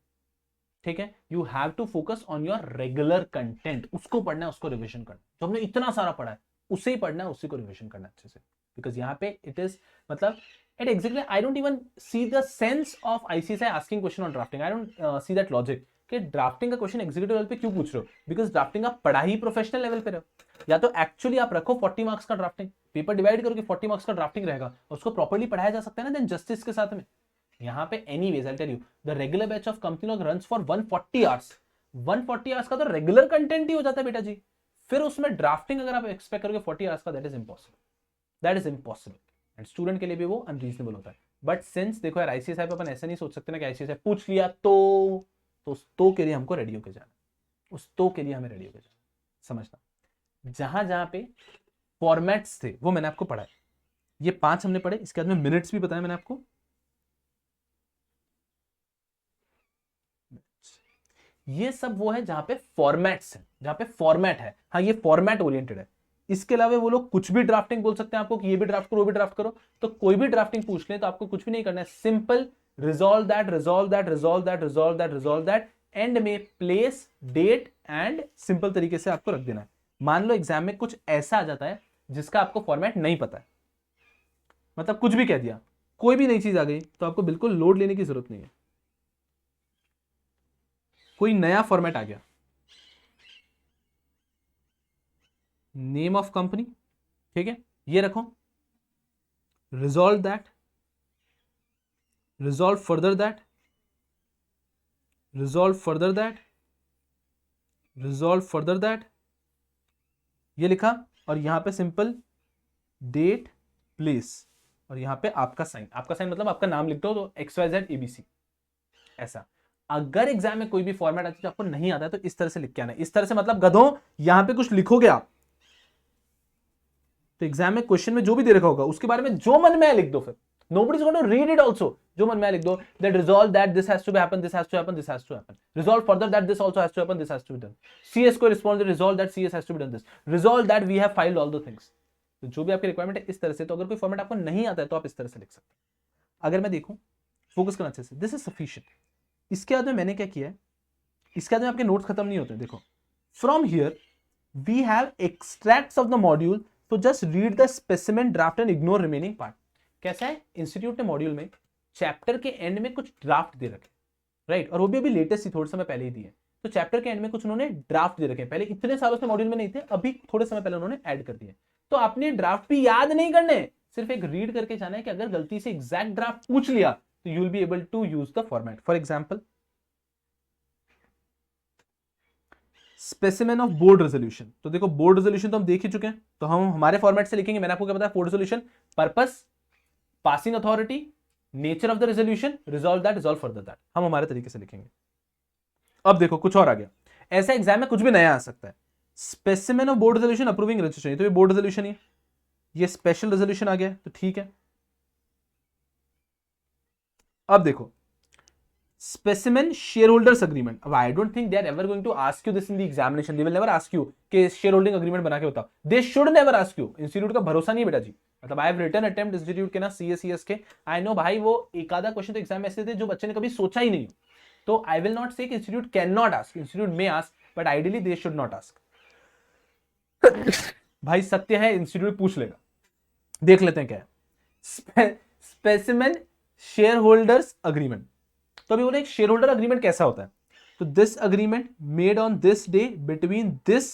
ठीक है। You have to focus on your regular content, उसको पढ़ना है, उसको रिविजन करना, जो हमने इतना सारा पढ़ा है उसे ही पढ़ना है, उसी को रिविजन करना है अच्छे से। बिकॉज यहाँ पे इट इज मतलब At executive, I don't even see the sense of ICSI asking question on drafting. I don't see that logic कि ड्राफ्टिंग का क्वेश्चन एग्जीक्यूटिव लेवल पे क्यों पूछ रहे हो, बिकॉज ड्राफ्टिंग आप पढ़ा ही प्रोफेशनल लेवल पे रहो। या तो एक्चुअली आप रखो 40 मार्क्स का ड्राफ्टिंग, पेपर डिवाइड करो कि 40 मार्क्स का ड्राफ्टिंग रहेगा, उसको प्रॉपर्ली पढ़ाया जा सकता है ना, देन जस्टिस के साथ में। यहाँ पे anyways I tell you, the regular batch of company log runs for 140 hours. 140 hours का तो रेगुलर कंटेंट ही हो जाता है बेटा जी, फिर उसमें ड्राफ्टिंग अगर आप एक्सपेक्ट करोगे 40 आवर्स का, that is impossible, that is impossible. And student के लिए भी वो अनरीजनेबल होता है। बट सिंस देखो यार आईसीएसआई पे अपन ऐसा नहीं सोच सकते ना कि आईसीएसआई पूछ लिया तो उस तो के लिए हमको रेडी होके जाना, उस तो के लिए हमें रेडी होके जाना। समझना, जहां जहां पे फॉर्मेट्स थे वो मैंने आपको पढ़ाया, ये 5 हमने पढ़े, इसके बाद में मिनट्स भी बताया मैंने आपको। ये सब वो है जहां पे फॉर्मेट्स है, जहां पे फॉर्मेट है, हाँ ये फॉर्मेट ओरिएंटेड है। इसके अलावा वो लोग कुछ भी ड्राफ्टिंग बोल सकते हैं आपको कि ये भी ड्राफ्ट करो वो भी ड्राफ्ट करो, तो कोई भी ड्राफ्टिंग पूछ ले तो आपको कुछ भी नहीं करना है, simple resolve that resolve that resolve that resolve that resolve that, and में प्लेस डेट एंड सिंपल तरीके से आपको रख देना है। मान लो एग्जाम में कुछ ऐसा आ जाता है जिसका आपको फॉर्मेट नहीं पता है, मतलब कुछ भी कह दिया, कोई भी नई चीज आ गई, तो आपको बिल्कुल लोड लेने की जरूरत नहीं है। कोई नया फॉर्मेट आ गया, नेम ऑफ कंपनी, ठीक है, ये रखो, resolve that, resolve further that, resolve further that, resolve further that, ये लिखा, और यहां पे सिंपल डेट प्लेस, और यहां पे आपका साइन, आपका साइन मतलब आपका नाम लिख दो, तो XYZ ABC ऐसा। अगर एग्जाम में कोई भी फॉर्मेट आता है जो आपको नहीं आता है तो इस तरह से लिख के आना है। इस तरह से मतलब गधों, यहां पे कुछ लिखोगे आप तो एग्जाम में क्वेश्चन में जो भी दे रखा होगा उसके बारे में जो मन में है लिख दो, फिर nobody is going to read it also, जो मन में है लिख दो, that resolve that this has to be happen, this has to happen, this has to happen, resolve further that this also has to happen, this has to be done, CS को respond resolve that CS has to be done, this resolve that we have filed all the things। तो जो भी आपकी रिक्वायरमेंट है इस तरह से, तो अगर कोई फॉर्मेट आपको नहीं आता है तो आप इस तरह से लिख सकते हैं। अगर मैं देखूं, फोकस करना अच्छे से, दिस इज सफिशिएंट। इसके बाद में मैंने क्या किया है, इसके बाद में आपके नोट्स खत्म नहीं होते, देखो from here we have extracts of the module, तो just read the specimen draft and ignore remaining part. कैसा है, इंस्टीट्यूट ने मॉड्यूल में चैप्टर के एंड में कुछ ड्राफ्ट दे रखे, राइट, और वो भी अभी लेटेस्ट ही थोड़े समय पहले ही दिए। तो चैप्टर के एंड में कुछ उन्होंने ड्राफ्ट दे रखे, पहले इतने सालों से मॉड्यूल में नहीं थे, अभी थोड़े समय पहले उन्होंने ऐड कर दिए। तो आपने ड्राफ्ट भी याद नहीं करने, सिर्फ एक रीड करके जाना है कि अगर गलती से एग्जैक्ट ड्राफ्ट पूछ लिया तो you will be able to use the format. For example specimen of board resolution, तो देखो बोर्ड रेजोल्यूशन तो हम देख ही चुके हैं, तो हम हमारे फॉर्मेट से लिखेंगे। मैंने आपको क्या बताया, board resolution, purpose, passing authority, nature of the resolution, resolve that, resolve further that, हम हमारे तरीके से लिखेंगे। अब देखो कुछ और आ गया, ऐसा एग्जाम में कुछ भी नया आ सकता है। Specimen of board resolution approving registration, तो ये बोर्ड रेजोल्यूशन ही है, ये स्पेशल रेजोल्यूशन आ गया, तो ठीक है। अब देखो specimen shareholders agreement, अब I don't think they are ever going to ask you this in the examination, they will never ask you कि shareholding agreement बना के बताओ, they should never ask you, institute का भरोसा नहीं है बेटा जी, मतलब I have written attempt institute के ना CS के, I know भाई वो एक आधा क्वेश्चन तो एग्जाम में ऐसे थे जो बच्चे ने कभी सोचा ही नहीं, तो I will not say कि institute can not ask, institute may ask, but ideally they should not ask। भाई सत्य है, इंस्टीट्यूट पूछ लेगा, देख लेते हैं क्या है। स्पेसिमेन शेयर होल्डर्स अग्रीमेंट, तो अभी बोले एक शेयर होल्डर अग्रीमेंट कैसा होता है, तो this agreement made on this day between this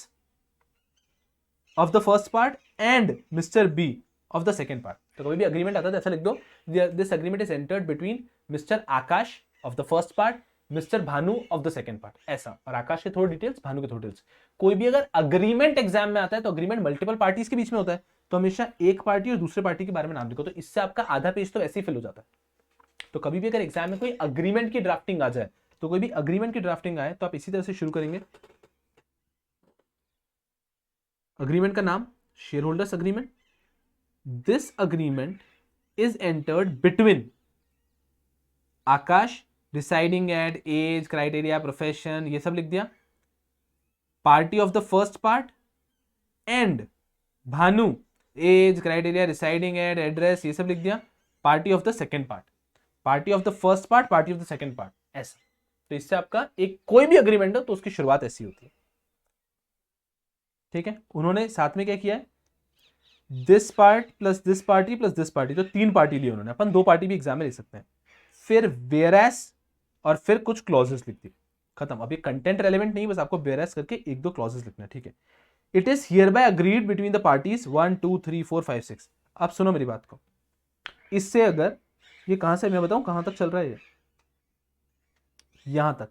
of the first part and mister B of the second part. तो कोई भी अग्रीमेंट आता है ऐसा लिख दो, this agreement is entered between mister Akash of the first part, mister Bhanu of the second part, ऐसा। और आकाश के थोड़े डिटेल्स, भानु के थोड़े डिटेल्स। कोई भी अगर अग्रीमेंट एग्जाम में आता है तो अग्रीमेंट मल्टीपल पार्टीज के बीच में होता है, तो हमेशा एक पार्टी और दूसरे पार्टी के बारे में नाम लिखो, तो इससे आपका आधा पेज तो ऐसे ही फिल हो जाता है। तो कभी भी अगर एग्जाम में कोई अग्रीमेंट की ड्राफ्टिंग आ जाए, तो कोई भी अग्रीमेंट की ड्राफ्टिंग आए तो आप इसी तरह से शुरू करेंगे। अग्रीमेंट का नाम share holders agreement, this agreement is entered between Akash deciding at age, criteria, profession, ये सब लिख दिया, party of the first part and Bhanu, age, criteria, residing at, address, ये सब लिख दिया, party of the second part, party of the first part, party of the second part, ऐसा। तो इससे आपका एक कोई भी अग्रीमेंट हो तो उसकी शुरुआत ऐसी होती है, ठीक है। उन्होंने साथ में क्या किया है, this part plus this party plus this party, तो 3 पार्टी ली उन्होंने, अपन 2 पार्टी भी एग्जाम में ले सकते हैं। फिर वेयरएस और फिर कुछ क्लॉजेस लिख दी, खत्म। अभी कंटेंट रेलेवेंट नहीं, बस आपको वेयरएस करके 1-2 क्लॉजेस लिखना है, ठीक है। It is here bye agreed between the parties 1 2 3 4 5 6। आप सुनो मेरी बात को, इससे अगर ये कहां से, मैं बताऊं कहां तक चल रहा है, ये यहां तक,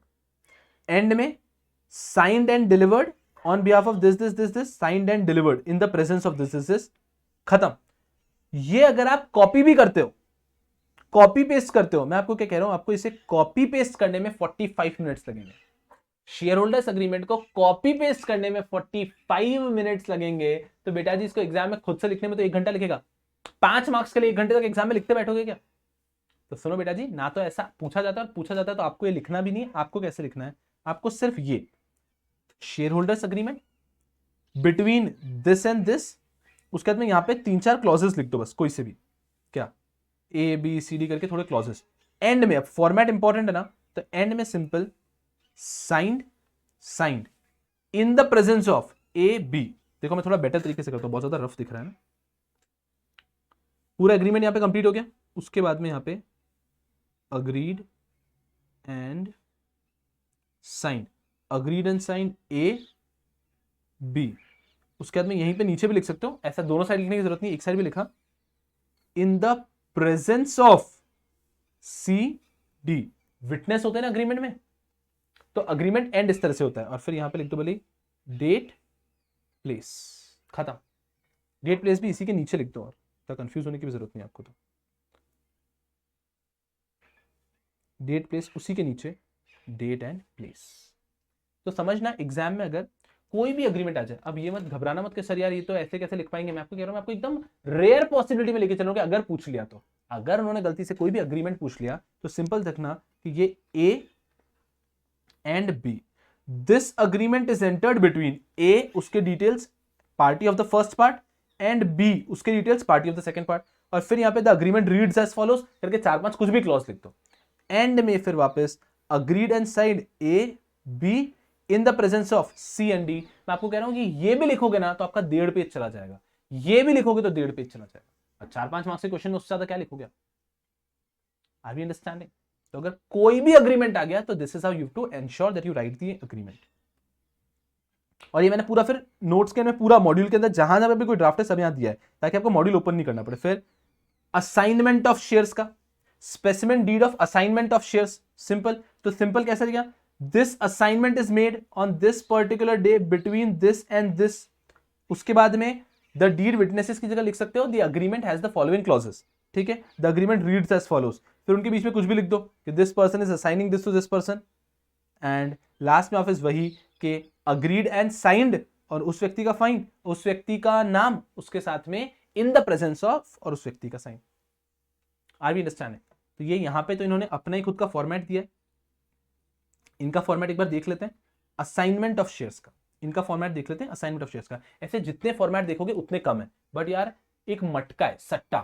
एंड में signed and delivered on behalf of this this this this, signed and delivered in the presence of this this this, खत्म। ये अगर आप कॉपी भी करते हो, कॉपी पेस्ट करते हो, मैं आपको क्या कह रहा हूं, आपको इसे कॉपी पेस्ट करने में 45 मिनट्स लगेंगे। शेयर होल्डर्स अग्रीमेंट को कॉपी पेस्ट करने में 45 मिनट्स लगेंगे, तो बेटा जी इसको एग्जाम में खुद से लिखने में तो 1 घंटा लिखेगा। 5 मार्क्स के लिए 1 घंटे तक एग्जाम में लिखते बैठोगे क्या? तो सुनो बेटा जी, ना तो ऐसा पूछा जाता है, और पूछा जाता है तो आपको ये लिखना भी नहीं है। आपको कैसे लिखना है, आपको सिर्फ ये share holders agreement between this and this, उसके बाद में यहां पे 3-4 क्लॉजेस लिख दो बस, कोई से भी, क्या ए बी सी डी करके थोड़े क्लॉजेस। एंड में, अब फॉर्मेट इंपॉर्टेंट है ना, तो एंड में simple signed signed in the presence of A B. देखो मैं थोड़ा बेटर तरीके से करता हूं, बहुत ज्यादा रफ दिख रहा है ना। पूरा एग्रीमेंट यहां पे कंप्लीट हो गया, उसके बाद में यहां पे agreed and signed, agreed and signed A B. उसके बाद में यहीं पे नीचे भी लिख सकते हो, ऐसा दोनों साइड लिखने की जरूरत नहीं, एक साइड भी लिखा, in the presence of C D. Witness होते हैं ना अग्रीमेंट में, तो अग्रीमेंट एंड इस तरह से होता है, और फिर यहां पे लिख दो भले डेट प्लेस, खत्म। डेट प्लेस भी इसी के नीचे लिख दो, और तो कंफ्यूज होने की भी जरूरत नहीं आपको, तो डेट प्लेस उसी के नीचे, डेट एंड प्लेस। तो समझना एग्जाम में अगर कोई भी अग्रीमेंट आ जाए, अब ये मत घबराना मत कि सर यार ये तो ऐसे कैसे लिख पाएंगे, मैं आपको कह रहा हूं, मैं आपको एकदम रेयर पॉसिबिलिटी में लेके चल रहा हूं कि अगर पूछ लिया तो, अगर उन्होंने गलती से कोई भी अग्रीमेंट पूछ लिया तो सिंपल रखना कि ये A and B, this agreement is entered between A, उसके details party of the first part, and B उसके details party of the second part, और फिर यहां पे the agreement reads as follows करके 4-5 कुछ भी क्लॉज लिख दो। एंड में फिर वापस agreed and signed A B in the presence of C and D. मैं आपको कह रहा हूं कि ये भी लिखोगे ना तो आपका 1.5 पेज चला जाएगा, ये भी लिखोगे तो 1.5 पेज चला जाएगा, 4-5 मार्क्स के क्वेश्चन में उससे ज्यादा क्या लिखोगे? Are we understanding? तो अगर कोई भी अग्रीमेंट आ गया तो this is how you to ensure that you write the agreement. और ये मैंने पूरा फिर नोट्स के अंदर पूरा मॉड्यूल के अंदर जहां जहां पे कोई ड्राफ्ट है सब यहां दिया है, ताकि आपको मॉड्यूल ओपन नहीं करना पड़े। फिर असाइनमेंट ऑफ शेयर्स का, specimen deed of assignment of shares, simple. तो सिंपल कैसे दिया, this assignment is made on this particular day between this and this. उसके बाद में द डीड विटनेसेस की जगह लिख सकते हो the agreement has the following clauses, ठीक है। The agreement reads as follows, फिर उनके बीच में कुछ भी लिख दो कि this person is assigning this to this person, and last में ऑफिस वही कि अग्रीड एंड साइंड, और उस व्यक्ति का फाइन, उस व्यक्ति का नाम, उसके साथ में इन द प्रेजेंस ऑफ, और उस व्यक्ति का साइन। Are we understand? तो ये यहां पे तो इन्होंने अपना ही खुद का फॉर्मेट दिया है, इनका फॉर्मेट एक बार देख लेते हैं असाइनमेंट ऑफ शेयर्स का, इनका फॉर्मेट देख लेते हैं असाइनमेंट ऑफ शेयर्स का। ऐसे जितने फॉर्मेट देखोगे उतने कम है, बट यार एक मटका है, सट्टा,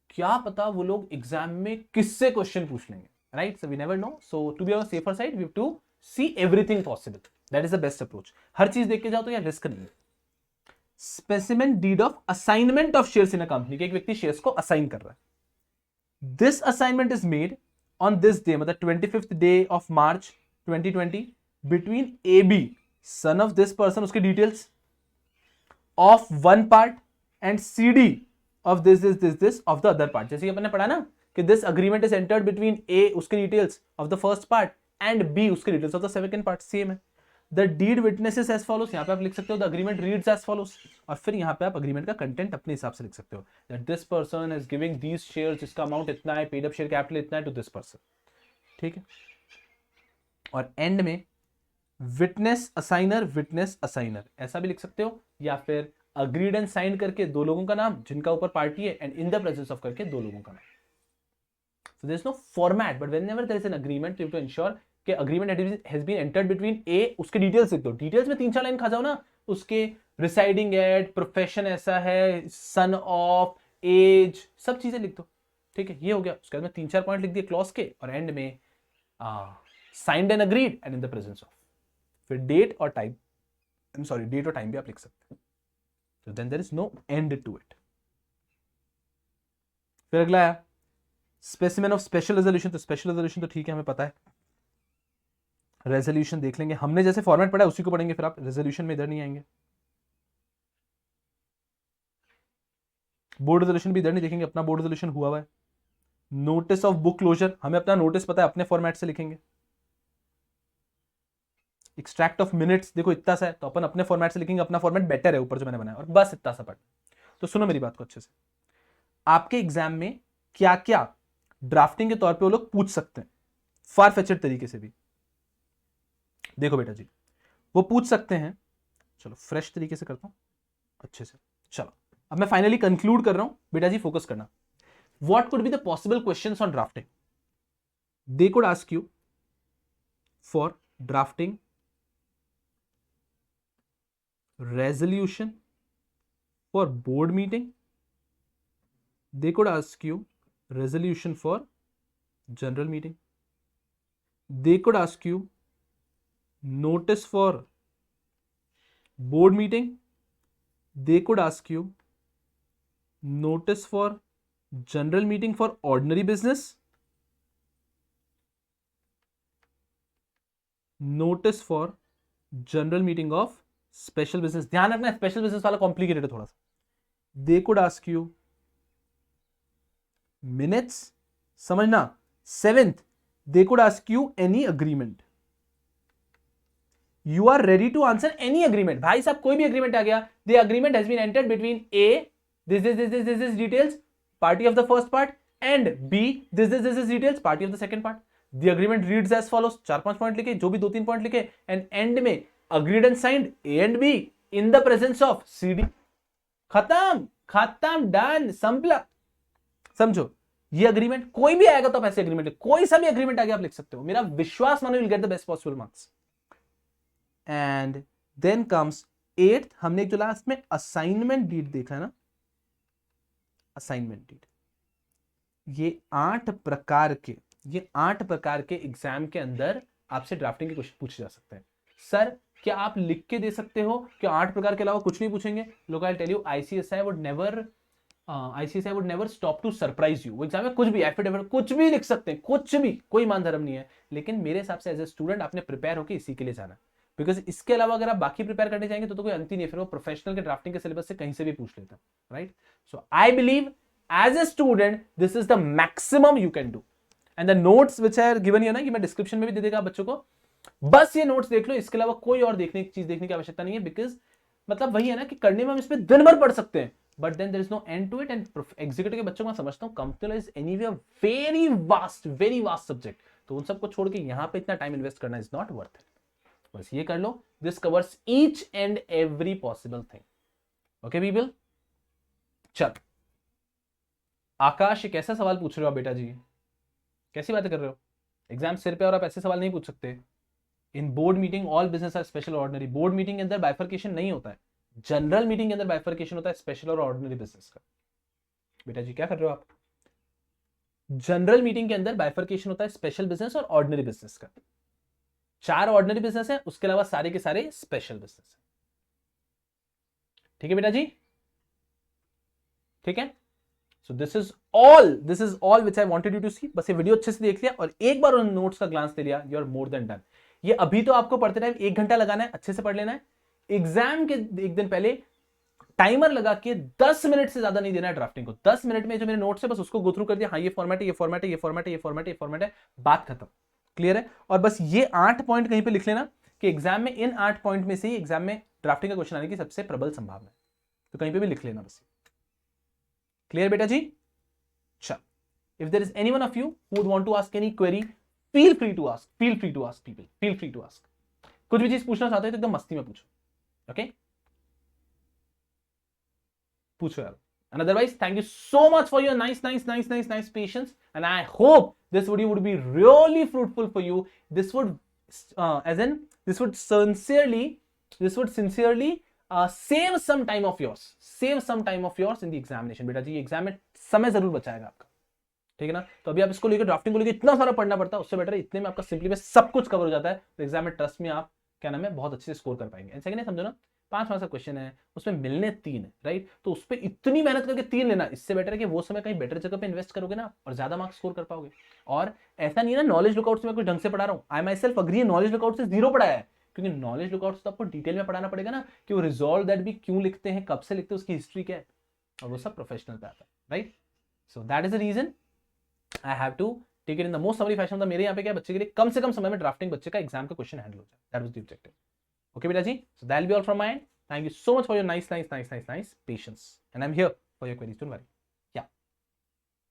क्या पता वो लोग एग्जाम में किससे क्वेश्चन पूछ लेंगे, right? So we never know, so to be on safer side we have to see everything possible, that is the best approach. हर चीज देख के जाओ तो यार रिस्क नहीं है। Specimen deed of assignment of shares in a company, के एक व्यक्ति शेयर्स को असाइन कर रहा है, this assignment is made on this day, मतलब 25th day of March 2020 between A B sun of this person, उसके details of one part, and C D of this of the other part. जैसे कि अपन ने पढ़ा ना कि this agreement is entered between A उसके details of the first part and B उसके details of the second part, same है। The deed witnesses as follows, यहां पे आप लिख सकते हो the agreement reads as follows, और फिर यहां पे आप अग्रीमेंट का कंटेंट अपने हिसाब से लिख सकते हो that this person is giving these shares, जिसका अमाउंट इतना है, पेड अप शेयर कैपिटल इतना है टू दिस पर्सन, ठीक है। और एंड में विटनेस असाइनर ऐसा भी लिख सकते हो, या फिर अग्रीड एंड साइन करके 2 लोगों का नाम जिनका ऊपर पार्टी है, and in the presence of करके 2 लोगों का नाम। So there is no format, but whenever there is an agreement, you have to ensure कि agreement has been entered between A, उसके डिटेल्स लिख दो, डिटेल्स में 3-4 लाइन खा जाओ ना, उसके रिसाइडिंग एट, प्रोफेशन ऐसा है, सन ऑफ, एज, सब चीजें लिख दो, ठीक है। ये हो गया। उसके बाद में 3-4 पॉइंट लिख दिए क्लॉज के, और एंड में signed and agreed and in the presence of, फिर डेट और टाइम, डेट और टाइम भी आप लिख सकते हैं। So then there is no end to it. फिर अगला है स्पेसिमेन ऑफ स्पेशल रेजोल्यूशन। तो स्पेशल रेजोल्यूशन तो ठीक है, हमें पता है। रेजोल्यूशन देख लेंगे, हमने जैसे फॉर्मेट पढ़ा है उसी को पढ़ेंगे, फिर आप रेजोल्यूशन में इधर नहीं आएंगे। बोर्ड रेजोल्यूशन भी इधर नहीं देखेंगे, अपना बोर्ड रेजोल्यूशन हुआ है। नोटिस ऑफ बुक क्लोजर, हमें अपना नोटिस पता है, अपने फॉर्मेट से लिखेंगे। एक्सट्रैक्ट ऑफ मिनट्स देखो इतना सा है, तो अपन अपने फॉर्मेट से लिखेंगे, अपना फॉर्मेट बेटर है ऊपर जो मैंने बनाया, और बस इतना सा पढ़। तो सुनो मेरी बात को अच्छे से, आपके एग्जाम में क्या क्या ड्राफ्टिंग के तौर पे वो लोग पूछ सकते हैं, फार फेचेड तरीके से भी। देखो बेटा जी, वो पूछ सकते हैं, चलो फ्रेश तरीके से करता हूं अच्छे से। चलो अब मैं फाइनली कंक्लूड कर रहा हूं, बेटा जी फोकस करना। What could be the possible questions on drafting? They could ask you for drafting resolution for board meeting. They could ask you resolution for general meeting. They could ask you notice for board meeting. They could ask you notice for general meeting for ordinary business. Notice for general meeting of special business. ध्यान रखना स्पेशल बिजनेस वाला कॉम्प्लिकेटेड है थोड़ा सा। They could ask you minutes, समझना। Seventh, they could ask you any agreement. You are ready to answer any agreement. भाई साहब कोई भी अग्रीमेंट आ गया, the agreement has been entered between A this details party of the first part and B this details party of the second part. The agreement reads as follows, 4-5 point लिखे, जो भी 2-3 पॉइंट लिखे, एंड एंड में agreed and signed A and B in the presence of CD। खत्म डन संपला। समझो ये अग्रीमेंट कोई भी आएगा तो आप ऐसे अग्रीमेंट, कोई सा भी अग्रीमेंट आगे आप लिख सकते हो, मेरा विश्वास मानो, you'll get the best possible marks। and then comes 8th, हमने एक जो लास्ट में असाइनमेंट डीड देखा है ना, असाइनमेंट डीड। ये 8 प्रकार के एग्जाम के अंदर आपसे ड्राफ्टिंग के क्वेश्चन पूछे जा सकते हैं। सर क्या आप लिख के दे सकते हो कि 8 प्रकार के अलावा कुछ नहीं पूछेंगे? लोग I tell you, ICSI would never stop to surprise you. वो एग्जाम में कुछ भी एफिडेविट कुछ भी लिख सकते हैं, कुछ भी, कोई मान धर्म नहीं है। लेकिन मेरे हिसाब से एज ए स्टूडेंट आपने प्रिपेयर होकर इसी के लिए जाना, बिकॉज इसके अलावा अगर आप बाकी प्रिपेयर करने जाएंगे तो कोई अंत ही नहीं, फिर वो प्रोफेशनल के ड्राफ्टिंग के सिलेबस से कहीं से भी पूछ लेता, right? So I believe as a student this is the maximum you can do. And the notes which are given here ना, कि मैं डिस्क्रिप्शन में भी दे देगा बच्चों को, बस ये नोट्स देख लो, इसके अलावा कोई और चीज देखने की आवश्यकता नहीं है। बिकॉज मतलब वही है ना कि करने में हम इस पे दिन भर पढ़ सकते हैं, but then there is no end to it. And executive के बच्चों को मैं समझता हूं computer is anyway very vast subject, तो उन सबको छोड़ के यहां पे इतना टाइम इन्वेस्ट करना इज नॉट वर्थ इट। बस ये कर लो, this covers each and every possible thing. Okay people, चल आकाश एक ऐसा सवाल पूछ रहे हो आप बेटा जी, कैसी बातें कर रहे हो? एग्जाम सिर पे और आप ऐसे सवाल नहीं पूछ सकते। In board meeting all business are special ordinary. Board meeting के अंदर बाइफर्केशन नहीं होता है, जनरल मीटिंग के अंदर बाइफर्केशन होता है स्पेशल और ऑर्डिनरी बिजनेस का। बेटा जी क्या कर रहे हो आप? जनरल मीटिंग के अंदर बाइफर्केशन होता है स्पेशल बिजनेस और ऑर्डिनरी बिजनेस का। 4 ऑर्डिनरी बिजनेस है, उसके अलावा सारे के सारे स्पेशल बिजनेस है। ठीक है बेटा जी, ठीक है। So this is all which I wanted you to see. बस ये वीडियो अच्छे से देख लिया और एक बार उन नोट्स का ग्लांस दे लिया, you are more than done. ये अभी तो आपको पढ़ते टाइम 1 घंटा लगाना है, अच्छे से पढ़ लेना है। एग्जाम के एक दिन पहले टाइमर लगा के 10 मिनट से ज्यादा नहीं देना है ड्राफ्टिंग को। 10 मिनट में जो मेरे नोट्स है बस उसको गो थ्रू कर दिया, हाँ ये फॉर्मेट है, ये फॉर्मेट है, ये फॉर्मेट है, ये फॉर्मेट है, ये फॉर्मेट है, बात खत्म। क्लियर है? और बस ये 8 पॉइंट कहीं पे लिख लेना कि एग्जाम में इन 8 पॉइंट में से ही एग्जाम में ड्राफ्टिंग का क्वेश्चन आने की सबसे प्रबल संभावना है, तो कहीं पे भी लिख लेना बस। क्लियर बेटा जी? चल, if there is any one of you who would want to ask any query, feel free to ask people, feel free to ask। कुछ भी चीज पूछना चाहते हो तो एकदम मस्ती में पूछो, ओके? पूछो यार। And otherwise, thank you so much for your nice patience, and I hope this video would be really fruitful for you. This would sincerely save some time of yours in the examination। बेटा जी एग्जाम में समय जरूर बचाएगा आपका, ठीक है ना? तो अभी आप इसको लेकर ड्राफ्टिंग को लेकर इतना सारा पढ़ना पड़ता है, उससे बेटर है इतने में आपका सिंपली में सब कुछ कवर हो जाता है। तो एग्जाम में ट्रस्ट में आप क्या नाम है बहुत अच्छे से स्कोर कर पाएंगे। एंड सेकंड है, समझो ना, 5 मार्क्स का क्वेश्चन है, उसमें मिलने 3 है, राइट? तो उस पर इतनी मेहनत करके 3 लेना, इससे बेटर है कि वो समय कहीं बेटर जगह पे इन्वेस्ट करोगे ना और ज्यादा मार्क्स स्कोर कर पाओगे। और ऐसा नहीं है ना नॉलेज लुकआउट से मैं कुछ ढंग से पढ़ा रहा हूँ, I myself agree knowledge lookout से 0 पढ़ाया है, क्योंकि नॉलेज लुकआउट तो आपको डिटेल में पढ़ाना पड़ेगा ना कि वो रिजॉल्व दैट भी क्यों लिखते हैं, कब से लिखते हैं, उसकी हिस्ट्री क्या है, और वो सब प्रोफेशनल पे आता है, right? So that is the reason I have to take it in the most summary fashion. मतलब मेरे यहाँ पे क्या बच्चे के लिए कम से कम समय में ड्राफ्टिंग बच्चे का एग्जाम का क्वेश्चन हैंडल हो जाए, that was the objective. Okay बेटा जी, so that will be all from my end. Thank you so much for your nice patience, and I'm here for your queries. Don't worry.